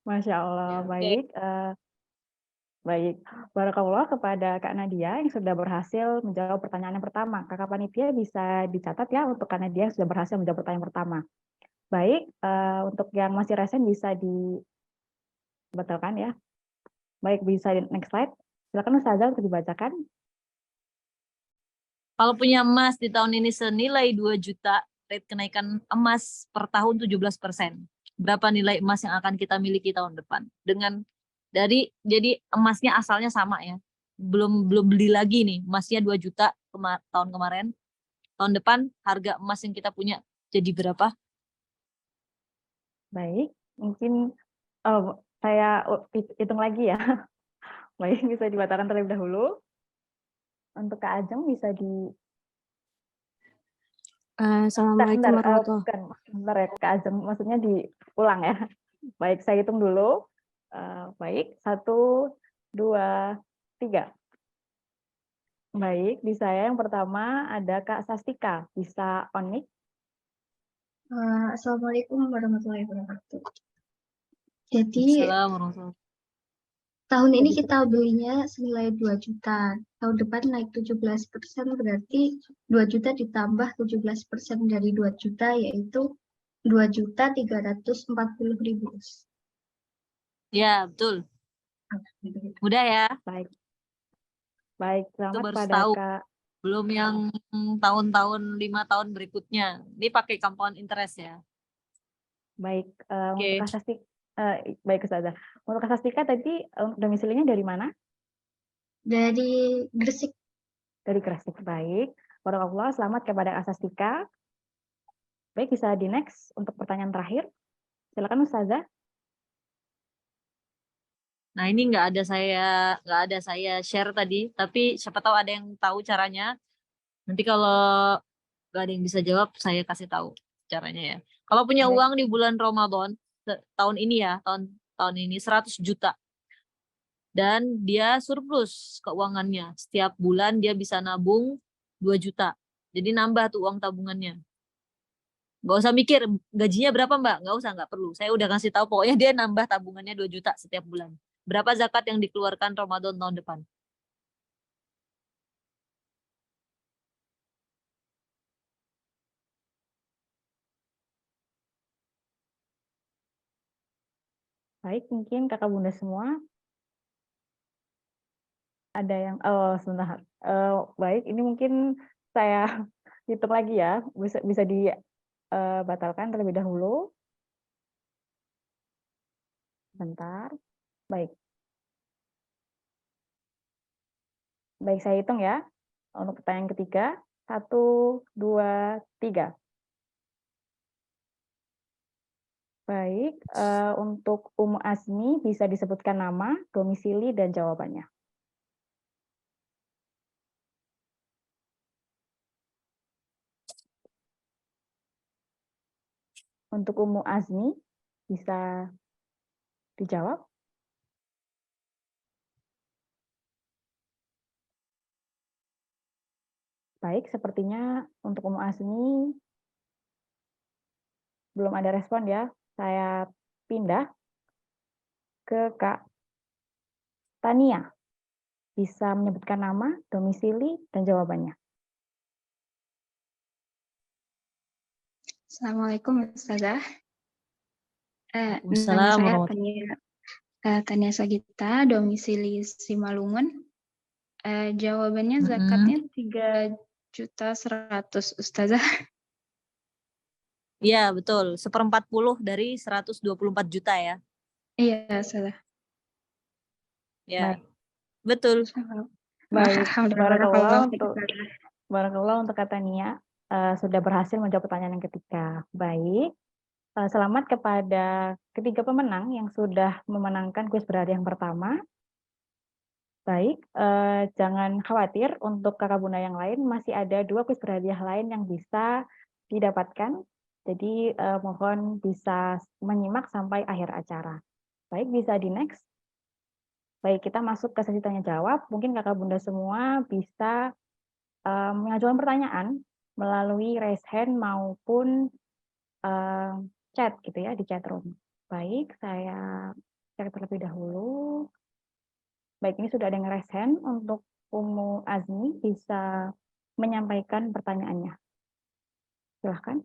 Masya Allah, Ya, baik. Baik, barakallah kepada Kak Nadia yang sudah berhasil menjawab pertanyaan yang pertama. Kakak panitia bisa dicatat ya untuk Kak Nadia yang sudah berhasil menjawab pertanyaan pertama. Baik, untuk yang masih resen bisa dibatalkan ya. Baik, bisa next slide. Silakan Ustazah untuk dibacakan. Kalau punya emas di tahun ini senilai 2 juta, rate kenaikan emas per tahun 17%. Berapa nilai emas yang akan kita miliki tahun depan? Jadi emasnya asalnya sama ya. Belum beli lagi nih, emasnya 2 juta tahun kemarin. Tahun depan harga emas yang kita punya jadi berapa? Baik, mungkin saya hitung lagi ya. Baik, bisa dibatalkan terlebih dahulu. Untuk Kak Ajeng bisa di... Assalamualaikum warahmatullahi wabarakatuh. Bentar ya Kak Ajeng, maksudnya diulang ya. Baik, saya hitung dulu. Baik, 1, 2, 3. Baik, di saya yang pertama ada Kak Sastika. Bisa on mic? Assalamualaikum warahmatullahi wabarakatuh. Jadi Assalamualaikum. tahun ini kita belinya senilai 2 juta. Tahun depan naik 17%, berarti 2 juta ditambah 17% dari 2 juta, yaitu 2.340.000. Ya, betul. Mudah ya. Baik. Baik, Itu selamat baru pada tahu. Kak. Belum yang tahun-tahun 5 tahun berikutnya. Ini pakai compound interest ya. Baik, Oke. untuk Kak Sastika, baik Ustazah. Untuk Kak Sastika tadi domisilinya dari mana? Dari Gresik. Dari Gresik. Baik. Barakallah, selamat kepada Kak Sastika. Baik, bisa di next untuk pertanyaan terakhir. Silakan Ustazah. Nah, ini nggak ada saya share tadi, tapi siapa tahu ada yang tahu caranya. Nanti kalau nggak ada yang bisa jawab, saya kasih tahu caranya ya. Kalau punya Baik. uang di bulan Ramadan tahun ini ya, tahun ini 100 juta. Dan dia surplus keuangannya. Setiap bulan dia bisa nabung 2 juta. Jadi nambah tuh uang tabungannya. Nggak usah mikir gajinya berapa Mbak, nggak perlu. Saya udah kasih tahu pokoknya dia nambah tabungannya 2 juta setiap bulan. Berapa zakat yang dikeluarkan Ramadan tahun depan? Baik, mungkin kakak bunda semua ada yang sebentar. Baik, ini mungkin saya hitung lagi ya, bisa dibatalkan terlebih dahulu. Bentar. Baik. Baik, saya hitung ya. Untuk pertanyaan ketiga, 1, 2, 3. Baik, untuk Umu Azmi bisa disebutkan nama, domisili, dan jawabannya. Untuk Umu Azmi bisa dijawab. Baik, sepertinya untuk Umu Azmi belum ada respon ya. Saya pindah ke Kak Tania. Bisa menyebutkan nama, domisili, dan jawabannya. Assalamualaikum Ustazah. Nama Waalaikumsalam saya warahmatullahi Tania Sagita, domisili Simalungun. Jawabannya wabarakatuh. zakatnya 3.100.000 Ustazah. Iya, betul. 1/40 dari 124 juta ya. Iya, Ustazah. Ya, Baik. betul. Baik, Alhamdulillah. barakallah untuk Kak Tania sudah berhasil menjawab pertanyaan yang ketiga. Baik, selamat kepada ketiga pemenang yang sudah memenangkan kuis berhadiah yang pertama. Baik, jangan khawatir untuk kakak bunda yang lain, masih ada 2 kuis berhadiah lain yang bisa didapatkan. Jadi mohon bisa menyimak sampai akhir acara. Baik, bisa di next. Baik, kita masuk ke sesi tanya jawab. Mungkin kakak bunda semua bisa mengajukan pertanyaan melalui raise hand maupun chat gitu ya, di chat room. Baik, saya cek terlebih dahulu. Baik, ini sudah ada yang raise hand. Untuk Umu Azmi bisa menyampaikan pertanyaannya. Silahkan.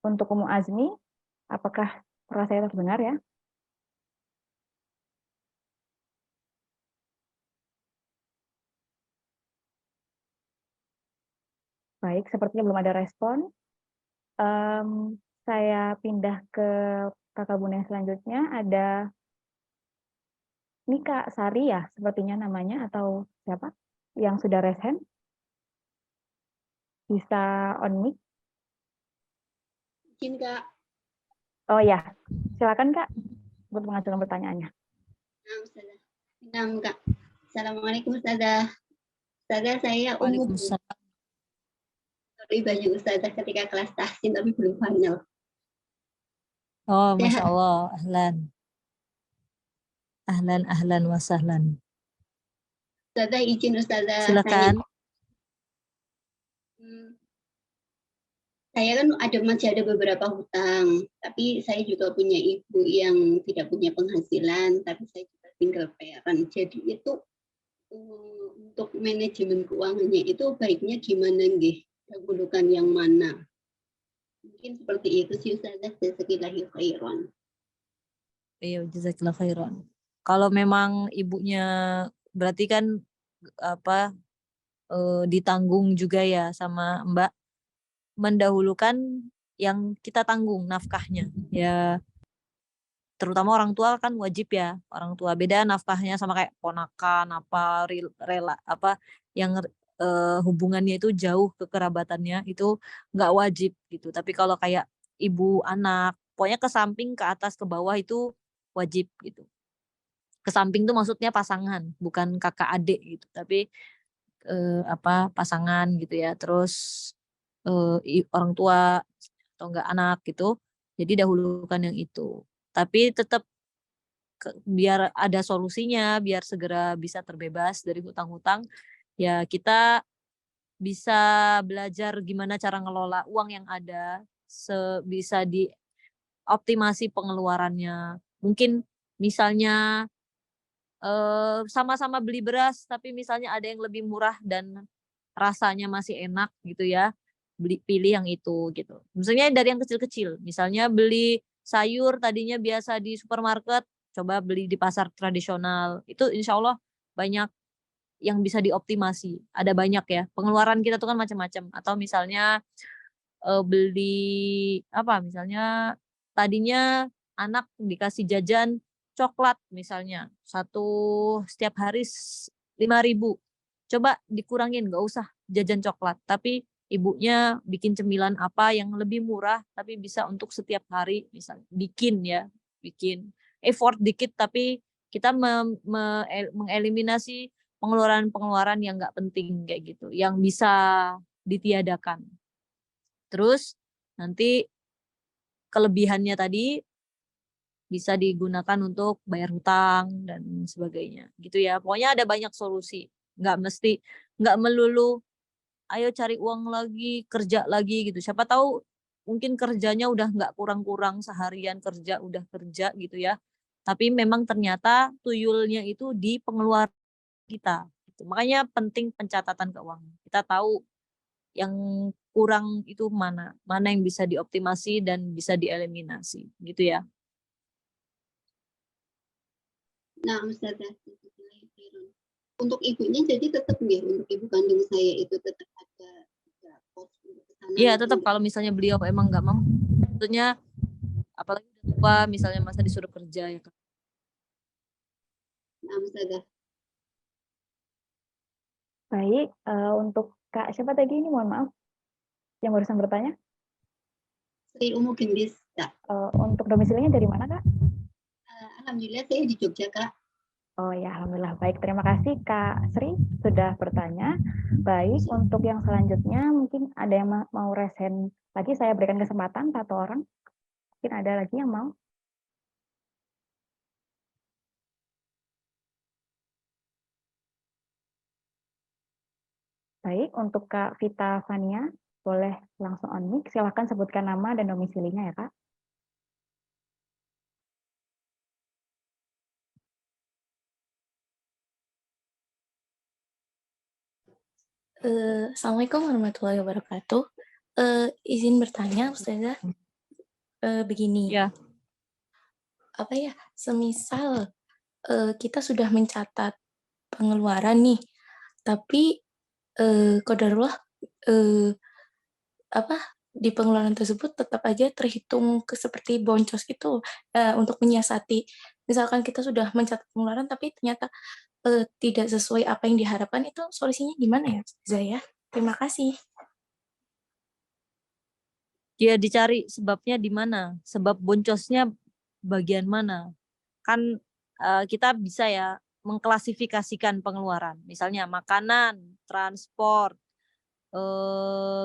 Untuk Umu Azmi, apakah suara saya terdengar ya? Baik, sepertinya belum ada respon. Saya pindah ke kakak bunda yang selanjutnya. Ada ini Kak Sari ya, sepertinya namanya, atau siapa yang sudah raise hand? Bisa on mic? Mungkin Kak. Oh ya, silakan Kak untuk mengajukan pertanyaannya. Nah, Ustazah. Nah, Kak. Assalamualaikum Ustazah. Ustazah, saya umum. Waalaikumsalam. Sorry, banyak Ustazah ketika kelas tahsin tapi belum final. Oh, Masya Allah. Ahlan wa sahlan. Ustazah, izin Ustazah. Silakan. Saya kan masih ada beberapa hutang, tapi saya juga punya ibu yang tidak punya penghasilan, tapi saya juga single parent. Jadi itu untuk manajemen keuangannya itu baiknya gimana nggih? dahulukan yang mana. Mungkin seperti itu sih Ustazah, jazakallahu khairan. Iya, jazakallah khairan. Kalau memang ibunya berarti kan apa ditanggung juga ya sama Mbak, mendahulukan yang kita tanggung nafkahnya. Ya, terutama orang tua kan wajib ya, orang tua beda nafkahnya sama kayak ponakan apa rela apa yang hubungannya itu jauh kekerabatannya itu nggak wajib gitu. Tapi kalau kayak ibu anak, pokoknya ke samping, ke atas, ke bawah itu wajib gitu. Ke samping tuh maksudnya pasangan, bukan kakak adik gitu. Tapi apa pasangan gitu ya. Terus orang tua atau enggak anak gitu. Jadi dahulukan yang itu. Tapi tetap biar ada solusinya, biar segera bisa terbebas dari hutang-hutang, ya kita bisa belajar gimana cara ngelola uang yang ada, bisa dioptimasi pengeluarannya. Mungkin misalnya sama-sama beli beras, tapi misalnya ada yang lebih murah dan rasanya masih enak gitu ya, pilih yang itu gitu. Misalnya dari yang kecil-kecil, misalnya beli sayur tadinya biasa di supermarket, coba beli di pasar tradisional. Itu insya Allah banyak yang bisa dioptimasi. Ada banyak ya. Pengeluaran kita tuh kan macam-macam. Atau misalnya beli apa? Misalnya tadinya anak dikasih jajan coklat misalnya setiap hari 5.000. Coba dikurangin, nggak usah jajan coklat. Tapi ibunya bikin cemilan apa yang lebih murah tapi bisa untuk setiap hari, misalnya bikin effort dikit tapi kita mengeliminasi pengeluaran-pengeluaran yang nggak penting kayak gitu, yang bisa ditiadakan. Terus nanti kelebihannya tadi bisa digunakan untuk bayar hutang dan sebagainya gitu ya. Pokoknya ada banyak solusi, nggak melulu ayo cari uang lagi, kerja lagi gitu. Siapa tahu mungkin kerjanya udah nggak kurang-kurang, seharian kerja udah kerja gitu ya. Tapi memang ternyata tuyulnya itu di pengeluaran kita. Gitu. Makanya penting pencatatan keuangan. Kita tahu yang kurang itu mana yang bisa dioptimasi dan bisa dieliminasi gitu ya. Nah, Ustazah, untuk ibunya jadi tetap nih, untuk ibu kandung saya itu tetap ada pos untuk kesana. Iya, tetap kalau misalnya beliau emang nggak mampu, tentunya apalagi udah tua misalnya masa disuruh kerja ya kan. Nah, Ustazah. Baik, untuk Kak siapa tadi ini, mohon maaf, yang barusan bertanya? Sri Umu Gendis, Kak. Untuk domisilinya dari mana, Kak? Alhamdulillah saya di Jogja, Kak. Oh ya, alhamdulillah. Baik, terima kasih Kak Sri sudah bertanya. Baik, untuk yang selanjutnya mungkin ada yang mau resen lagi, saya berikan kesempatan satu orang. Mungkin ada lagi yang mau. Baik, untuk Kak Vita Fania, boleh langsung on mic. Silakan sebutkan nama dan domisilinya ya, Kak. Assalamualaikum warahmatullahi wabarakatuh. Izin bertanya, Ustazah, begini. Ya. Apa ya? Semisal kita sudah mencatat pengeluaran nih, tapi qadarullah di pengeluaran tersebut tetap aja terhitung seperti boncos gitu untuk menyiasati. Misalkan kita sudah mencatat pengeluaran tapi ternyata tidak sesuai apa yang diharapkan, itu solusinya gimana ya, Zaya? Terima kasih. Ya dicari sebabnya di mana, sebab boncosnya bagian mana. Kan kita bisa ya mengklasifikasikan pengeluaran. Misalnya makanan, transport,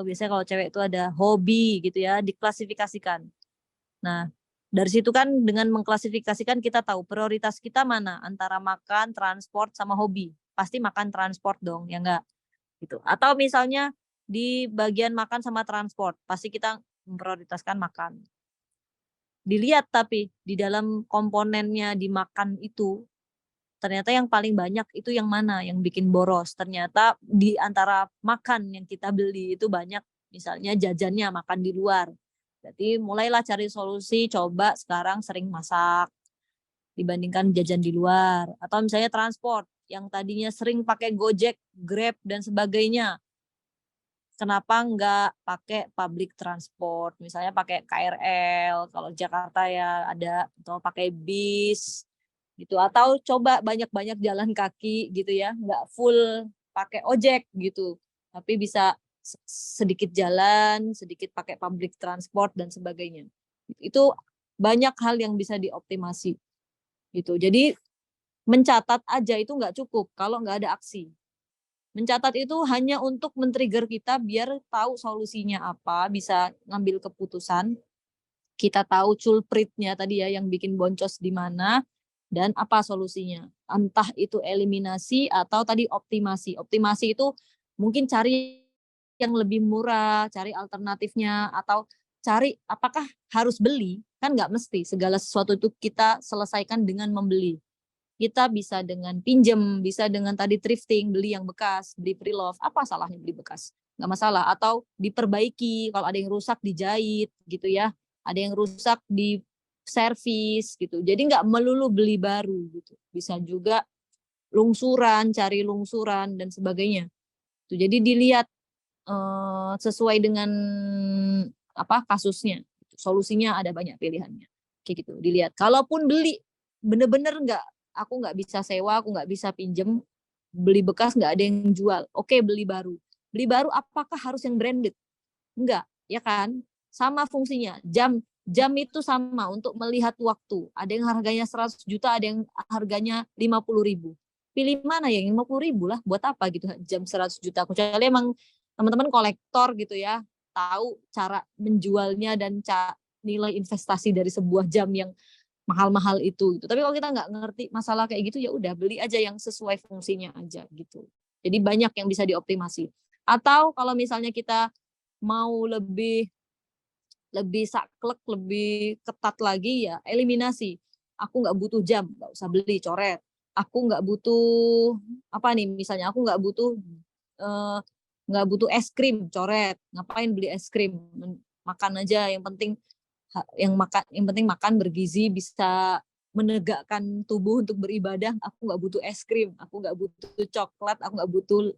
biasanya kalau cewek itu ada hobi gitu ya, diklasifikasikan. Nah, dari situ kan dengan mengklasifikasikan kita tahu prioritas kita mana antara makan, transport, sama hobi. Pasti makan, transport dong, ya enggak? Gitu. Atau misalnya di bagian makan sama transport, pasti kita memprioritaskan makan. Dilihat tapi di dalam komponennya di makan itu, ternyata yang paling banyak itu yang mana, yang bikin boros. Ternyata di antara makan yang kita beli itu banyak Misalnya jajannya makan di luar. Berarti mulailah cari solusi, coba sekarang sering masak dibandingkan jajan di luar. Atau misalnya transport, yang tadinya sering pakai Gojek, Grab, dan sebagainya. Kenapa nggak pakai public transport? Misalnya pakai KRL, kalau Jakarta ya ada, atau pakai bis, gitu. Atau coba banyak-banyak jalan kaki gitu ya, nggak full pakai ojek gitu. Tapi bisa sedikit jalan, sedikit pakai public transport dan sebagainya. Itu banyak hal yang bisa dioptimasi gitu. Jadi mencatat aja itu nggak cukup kalau nggak ada aksi. Mencatat itu hanya untuk men-trigger kita biar tahu solusinya apa, bisa ngambil keputusan. Kita tahu culpritnya tadi ya yang bikin boncos di mana dan apa solusinya. Entah itu eliminasi atau tadi optimasi. Optimasi itu mungkin cari yang lebih murah, cari alternatifnya, atau cari apakah harus beli, kan nggak mesti segala sesuatu itu kita selesaikan dengan membeli. Kita bisa dengan pinjem, bisa dengan tadi thrifting, beli yang bekas, beli pre-love, apa salahnya beli bekas? Nggak masalah, atau diperbaiki, kalau ada yang rusak dijahit gitu ya, ada yang rusak di servis gitu. Jadi nggak melulu beli baru gitu, bisa juga lungsuran, cari lungsuran dan sebagainya. Jadi dilihat sesuai dengan apa kasusnya, solusinya ada banyak pilihannya, kayak gitu. Dilihat. Kalaupun beli bener-bener aku nggak bisa sewa, aku nggak bisa pinjem, beli bekas nggak ada yang jual. Oke, beli baru. Beli baru apakah harus yang branded? Enggak, ya kan? Sama fungsinya. Jam itu sama untuk melihat waktu. Ada yang harganya 100 juta, ada yang harganya 50.000. Pilih mana yang 50.000 lah, buat apa gitu jam 100 juta. Kecuali emang teman-teman kolektor gitu ya, tahu cara menjualnya dan nilai investasi dari sebuah jam yang mahal-mahal itu gitu. Tapi kalau kita nggak ngerti masalah kayak gitu, ya udah beli aja yang sesuai fungsinya aja gitu. Jadi banyak yang bisa dioptimasi. Atau kalau misalnya kita mau lebih saklek, lebih ketat lagi ya eliminasi. Aku nggak butuh jam, nggak usah beli, coret. Aku nggak butuh apa nih, misalnya aku nggak butuh es krim, coret. Ngapain beli es krim? Makan aja, yang penting makan bergizi, bisa menegakkan tubuh untuk beribadah. Aku nggak butuh es krim, aku nggak butuh coklat, aku nggak butuh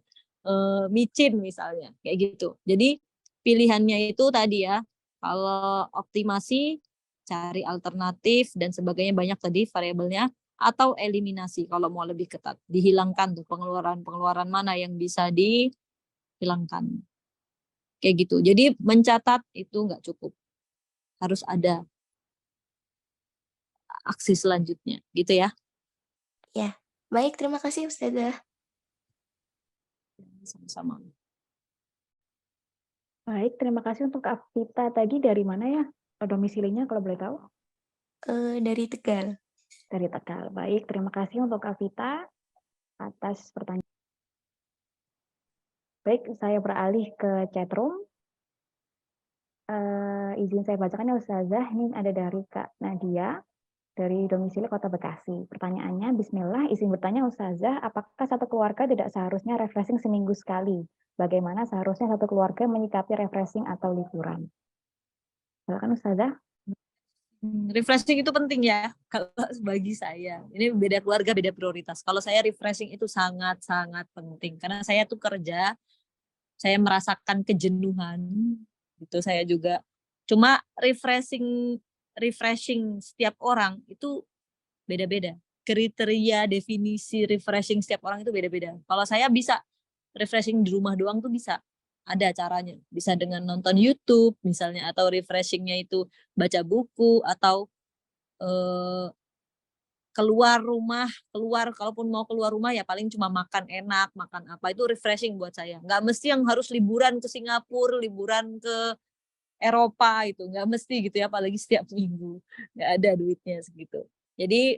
micin misalnya, kayak gitu. Jadi pilihannya itu tadi ya, kalau optimasi cari alternatif dan sebagainya, banyak tadi variabelnya, atau eliminasi kalau mau lebih ketat, dihilangkan tuh pengeluaran mana yang bisa dihilangkan, kayak gitu. Jadi mencatat itu nggak cukup, harus ada aksi selanjutnya gitu ya. Ya, baik, terima kasih Ustazah. Sama-sama. Baik, terima kasih untuk Kak Vita. Tadi dari mana ya domisilinya kalau boleh tahu? Dari Tegal. Dari Tegal. Baik, terima kasih untuk Kak Vita atas pertanyaan. Baik, saya beralih ke chatroom. Izin saya bacakan ya Ustazah. Ini ada dari Kak Nadia dari domisili Kota Bekasi. Pertanyaannya, Bismillah, izin bertanya Ustazah, apakah satu keluarga tidak seharusnya refreshing seminggu sekali? Bagaimana seharusnya satu keluarga menyikapi refreshing atau liburan? Silakan Ustazah. Refreshing itu penting ya, kalau bagi saya. Ini beda keluarga, beda prioritas. Kalau saya refreshing itu sangat-sangat penting. Karena saya tuh kerja, saya merasakan kejenuhan. Gitu saya juga. Cuma refreshing setiap orang itu beda-beda. Kriteria, definisi refreshing setiap orang itu beda-beda. Kalau saya bisa refreshing di rumah doang tuh bisa. Ada caranya. Bisa dengan nonton YouTube misalnya, atau refreshingnya itu baca buku, atau kalaupun mau keluar rumah ya paling cuma makan enak, makan apa, itu refreshing buat saya. Nggak mesti yang harus liburan ke Singapura, liburan ke Eropa, itu nggak mesti gitu ya, apalagi setiap minggu. Nggak ada duitnya segitu. Jadi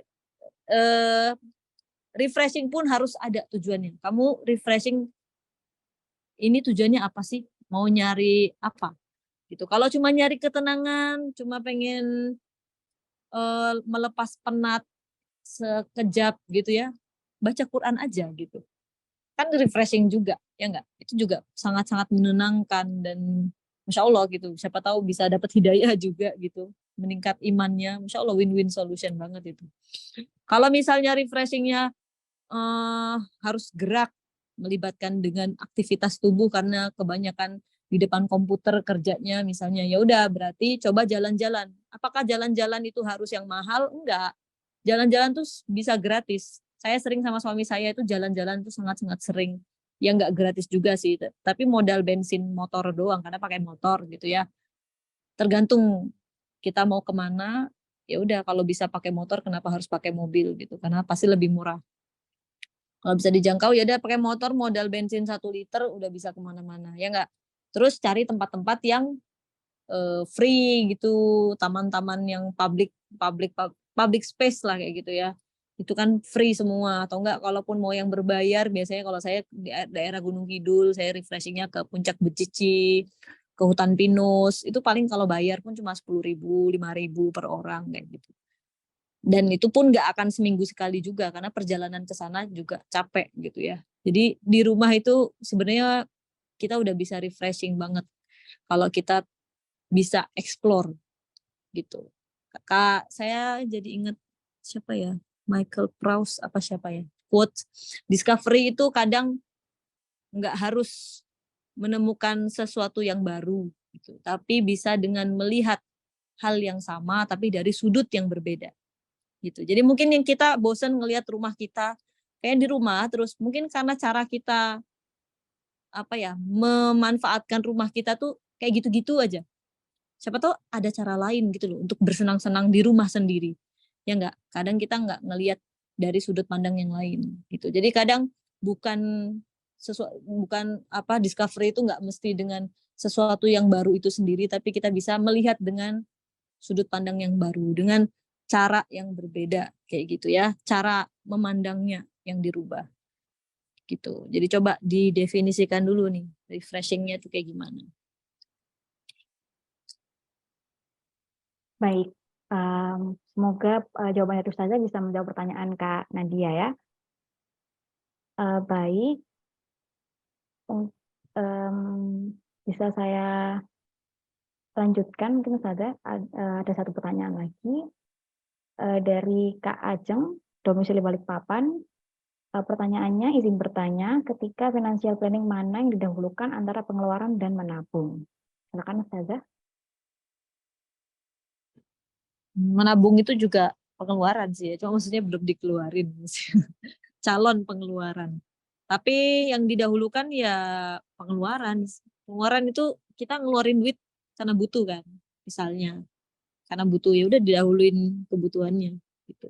refreshing pun harus ada tujuannya. Kamu refreshing ini tujuannya apa sih? Mau nyari apa? Gitu. Kalau cuma nyari ketenangan, cuma pengen melepas penat sekejap gitu ya, baca Quran aja gitu. Kan refreshing juga, ya enggak? Itu juga sangat-sangat menenangkan dan Masya Allah gitu. Siapa tahu bisa dapat hidayah juga gitu. Meningkat imannya. Masya Allah win-win solution banget itu. Kalau misalnya refreshingnya harus gerak, melibatkan dengan aktivitas tubuh karena kebanyakan di depan komputer kerjanya misalnya, ya udah berarti coba jalan-jalan. Apakah jalan-jalan itu harus yang mahal? Enggak. Jalan-jalan tuh bisa gratis. Saya sering sama suami saya itu jalan-jalan tuh sangat-sangat sering. Ya enggak gratis juga sih, tapi modal bensin motor doang karena pakai motor gitu ya. Tergantung kita mau kemana, ya udah kalau bisa pakai motor kenapa harus pakai mobil gitu, karena pasti lebih murah. Kalau bisa dijangkau ya udah pakai motor, modal bensin 1 liter udah bisa kemana-mana ya enggak. Terus cari tempat-tempat yang free gitu, taman-taman yang public space lah kayak gitu ya. Itu kan free semua, atau enggak kalaupun mau yang berbayar, biasanya kalau saya di daerah Gunung Kidul saya refreshingnya ke Puncak Becici, ke Hutan Pinus, itu paling kalau bayar pun cuma 10.000, 5.000 per orang kayak gitu. Dan itu pun nggak akan seminggu sekali juga karena perjalanan ke sana juga capek gitu ya. Jadi di rumah itu sebenarnya kita udah bisa refreshing banget kalau kita bisa explore gitu. Kak, saya jadi ingat siapa ya? Michael Proust apa siapa ya? Quote, discovery itu kadang nggak harus menemukan sesuatu yang baru gitu, tapi bisa dengan melihat hal yang sama tapi dari sudut yang berbeda. Gitu. Jadi mungkin yang kita bosan ngelihat rumah kita kayak di rumah terus, mungkin karena cara kita memanfaatkan rumah kita tuh kayak gitu-gitu aja. Siapa tahu ada cara lain gitu loh untuk bersenang-senang di rumah sendiri. Ya enggak, kadang kita enggak ngelihat dari sudut pandang yang lain gitu. Jadi kadang discovery itu enggak mesti dengan sesuatu yang baru itu sendiri, tapi kita bisa melihat dengan sudut pandang yang baru, dengan cara yang berbeda kayak gitu ya, cara memandangnya yang dirubah gitu. Jadi coba didefinisikan dulu nih refreshingnya itu kayak gimana. Baik, semoga jawaban dari Ustazah bisa menjawab pertanyaan Kak Nadia ya. Baik, bisa saya lanjutkan mungkin Ustazah, ada satu pertanyaan lagi. Dari Kak Ajeng, domisili Balikpapan. Pertanyaannya, izin bertanya, ketika financial planning mana yang didahulukan antara pengeluaran dan menabung? Silakan Ustazah. Menabung itu juga pengeluaran sih ya, cuma maksudnya belum dikeluarin. Calon pengeluaran. Tapi yang didahulukan ya pengeluaran. Pengeluaran itu kita ngeluarin duit karena butuh kan, misalnya. Karena butuh ya udah didahuluin kebutuhannya gitu.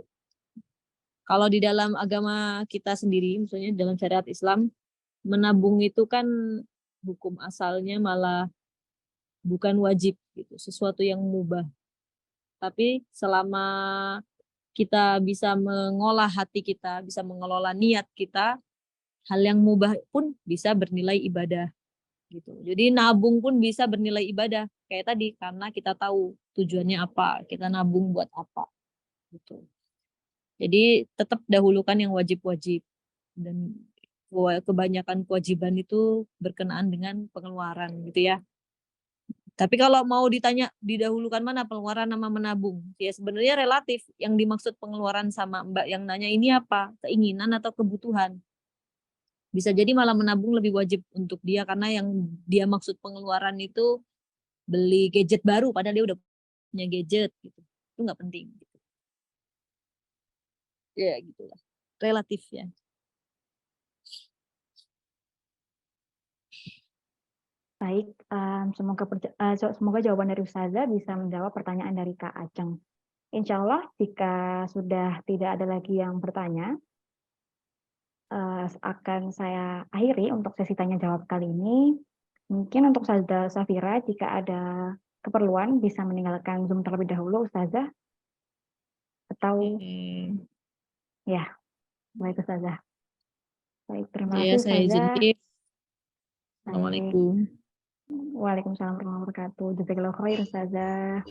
Kalau di dalam agama kita sendiri, misalnya dalam syariat Islam, menabung itu kan hukum asalnya malah bukan wajib gitu, sesuatu yang mubah. Tapi selama kita bisa mengolah hati kita, bisa mengelola niat kita, hal yang mubah pun bisa bernilai ibadah gitu. Jadi nabung pun bisa bernilai ibadah. Kayak tadi karena kita tahu tujuannya apa, kita nabung buat apa gitu. Jadi tetap dahulukan yang wajib-wajib, dan kebanyakan kewajiban itu berkenaan dengan pengeluaran gitu ya. Tapi kalau mau ditanya didahulukan mana pengeluaran sama menabung, ya sebenarnya relatif. Yang dimaksud pengeluaran sama Mbak yang nanya ini apa? Keinginan atau kebutuhan? Bisa jadi malah menabung lebih wajib untuk dia karena yang dia maksud pengeluaran itu beli gadget baru padahal dia udah punya gadget gitu. Itu nggak penting gitu. Ya gitulah. Relatif ya. Baik, semoga jawaban dari Ustazah bisa menjawab pertanyaan dari Kak Aceng. Insya Allah jika sudah tidak ada lagi yang bertanya, akan saya akhiri untuk sesi tanya jawab kali ini. Mungkin untuk Ustazah Safira, jika ada keperluan bisa meninggalkan Zoom terlebih dahulu, Ustazah. Atau ya, baik Ustazah. Baik, terima kasih saya Ustazah. izin. Assalamualaikum. Waalaikumsalam warahmatullahi wabarakatuh. Jazakallahu khair Ustazah.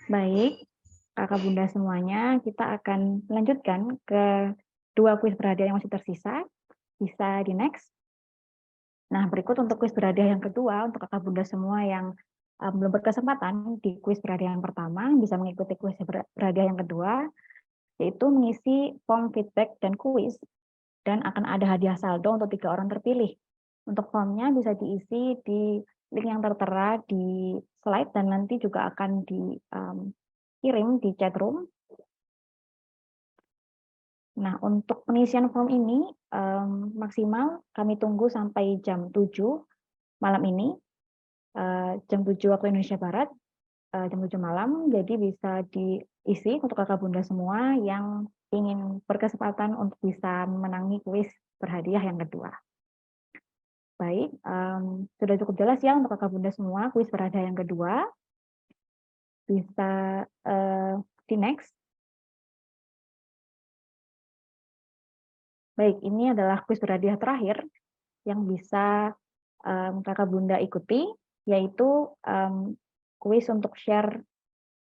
Baik, kakak bunda semuanya, kita akan melanjutkan ke 2 kuis berhadiah yang masih tersisa. Bisa di next. Nah, berikut untuk kuis berhadiah yang kedua untuk kakak bunda semua yang belum berkesempatan di kuis berhadiah yang pertama, bisa mengikuti kuis berhadiah yang kedua, yaitu mengisi form feedback dan kuis, dan akan ada hadiah saldo untuk 3 orang terpilih. Untuk formnya bisa diisi di link yang tertera di slide dan nanti juga akan dikirim di chat room. Nah, untuk pengisian form ini maksimal kami tunggu sampai jam 7 malam ini, jam 7 waktu Indonesia Barat, jam 7 malam, jadi bisa diisi untuk kakak bunda semua yang ingin berkesempatan untuk bisa menangi kuis berhadiah yang kedua. Baik, sudah cukup jelas ya untuk kakak bunda semua kuis berhadiah yang kedua. Bisa di next. Baik, ini adalah kuis berhadiah terakhir yang bisa kakak bunda ikuti, yaitu kuis untuk share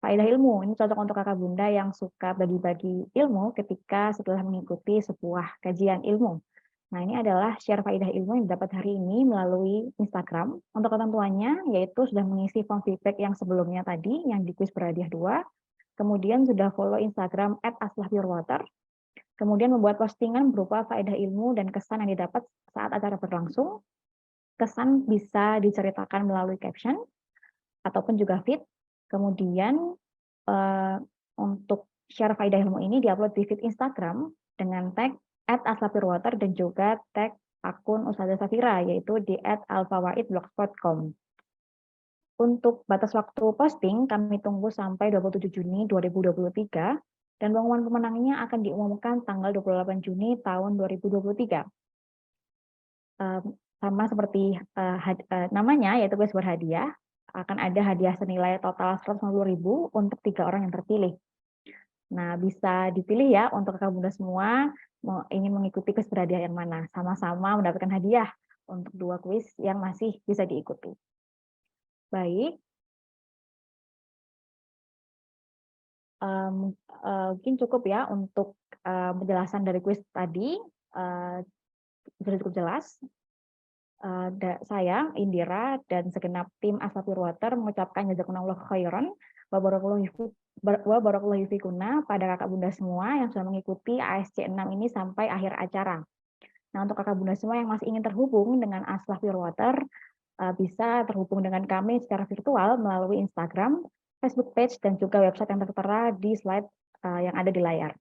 faedah ilmu. Ini cocok untuk kakak bunda yang suka bagi-bagi ilmu ketika setelah mengikuti sebuah kajian ilmu. Nah, ini adalah share faedah ilmu yang didapat hari ini melalui Instagram. Untuk ketentuannya, yaitu sudah mengisi form feedback yang sebelumnya tadi, yang di kuis berhadiah 2, kemudian sudah follow Instagram @aslahpurwater, kemudian membuat postingan berupa faedah ilmu dan kesan yang didapat saat acara berlangsung. Kesan bisa diceritakan melalui caption, ataupun juga feed. Kemudian untuk share faedah ilmu ini diupload di feed Instagram dengan tag @aslahpurwater dan juga tag akun Ustazah Safira, yaitu di @alfawaidblogspot.com. Untuk batas waktu posting, kami tunggu sampai 27 Juni 2023, dan pengumuman pemenangnya akan diumumkan tanggal 28 Juni tahun 2023. Sama seperti namanya, yaitu kuis berhadiah, akan ada hadiah senilai total 150.000 untuk 3 orang yang terpilih. Nah, bisa dipilih ya untuk kakak bunda semua ingin mengikuti kuis berhadiah yang mana. Sama-sama mendapatkan hadiah untuk 2 kuis yang masih bisa diikuti. Baik. Mungkin cukup ya untuk penjelasan dari kuis tadi. Sudah cukup jelas. Saya, Indira, dan segenap tim Aslahpurwater mengucapkan jazakumullah khairan wa barakallahu fikunna pada kakak bunda semua yang sudah mengikuti ASC 6 ini sampai akhir acara. Nah, untuk kakak bunda semua yang masih ingin terhubung dengan Aslahpurwater, bisa terhubung dengan kami secara virtual melalui Instagram, Facebook page, dan juga website yang tertera di slide yang ada di layar.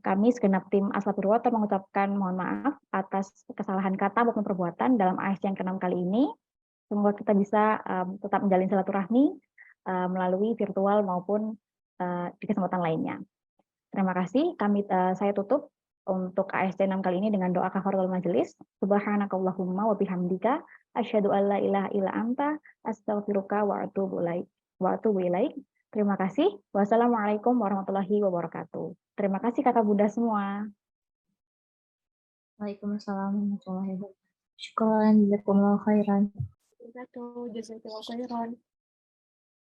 Kami segenap tim Aslahpurwater mengucapkan mohon maaf atas kesalahan kata maupun perbuatan dalam ASC yang ke-6 kali ini. Semoga kita bisa tetap menjalin silaturahmi melalui virtual maupun di kesempatan lainnya. Terima kasih. Saya tutup untuk ASC 6 kali ini dengan doa kafaratul majelis. Subhanakallahumma wa bihamdika asyhadu an la ilaha illa anta astaghfiruka wa atubu ilaik. Terima kasih. Wassalamualaikum warahmatullahi wabarakatuh. Terima kasih kakak bunda semua. Waalaikumsalam warahmatullahi wabarakatuh. Syukran, jazakumullah khairan. Jazakallah khairan.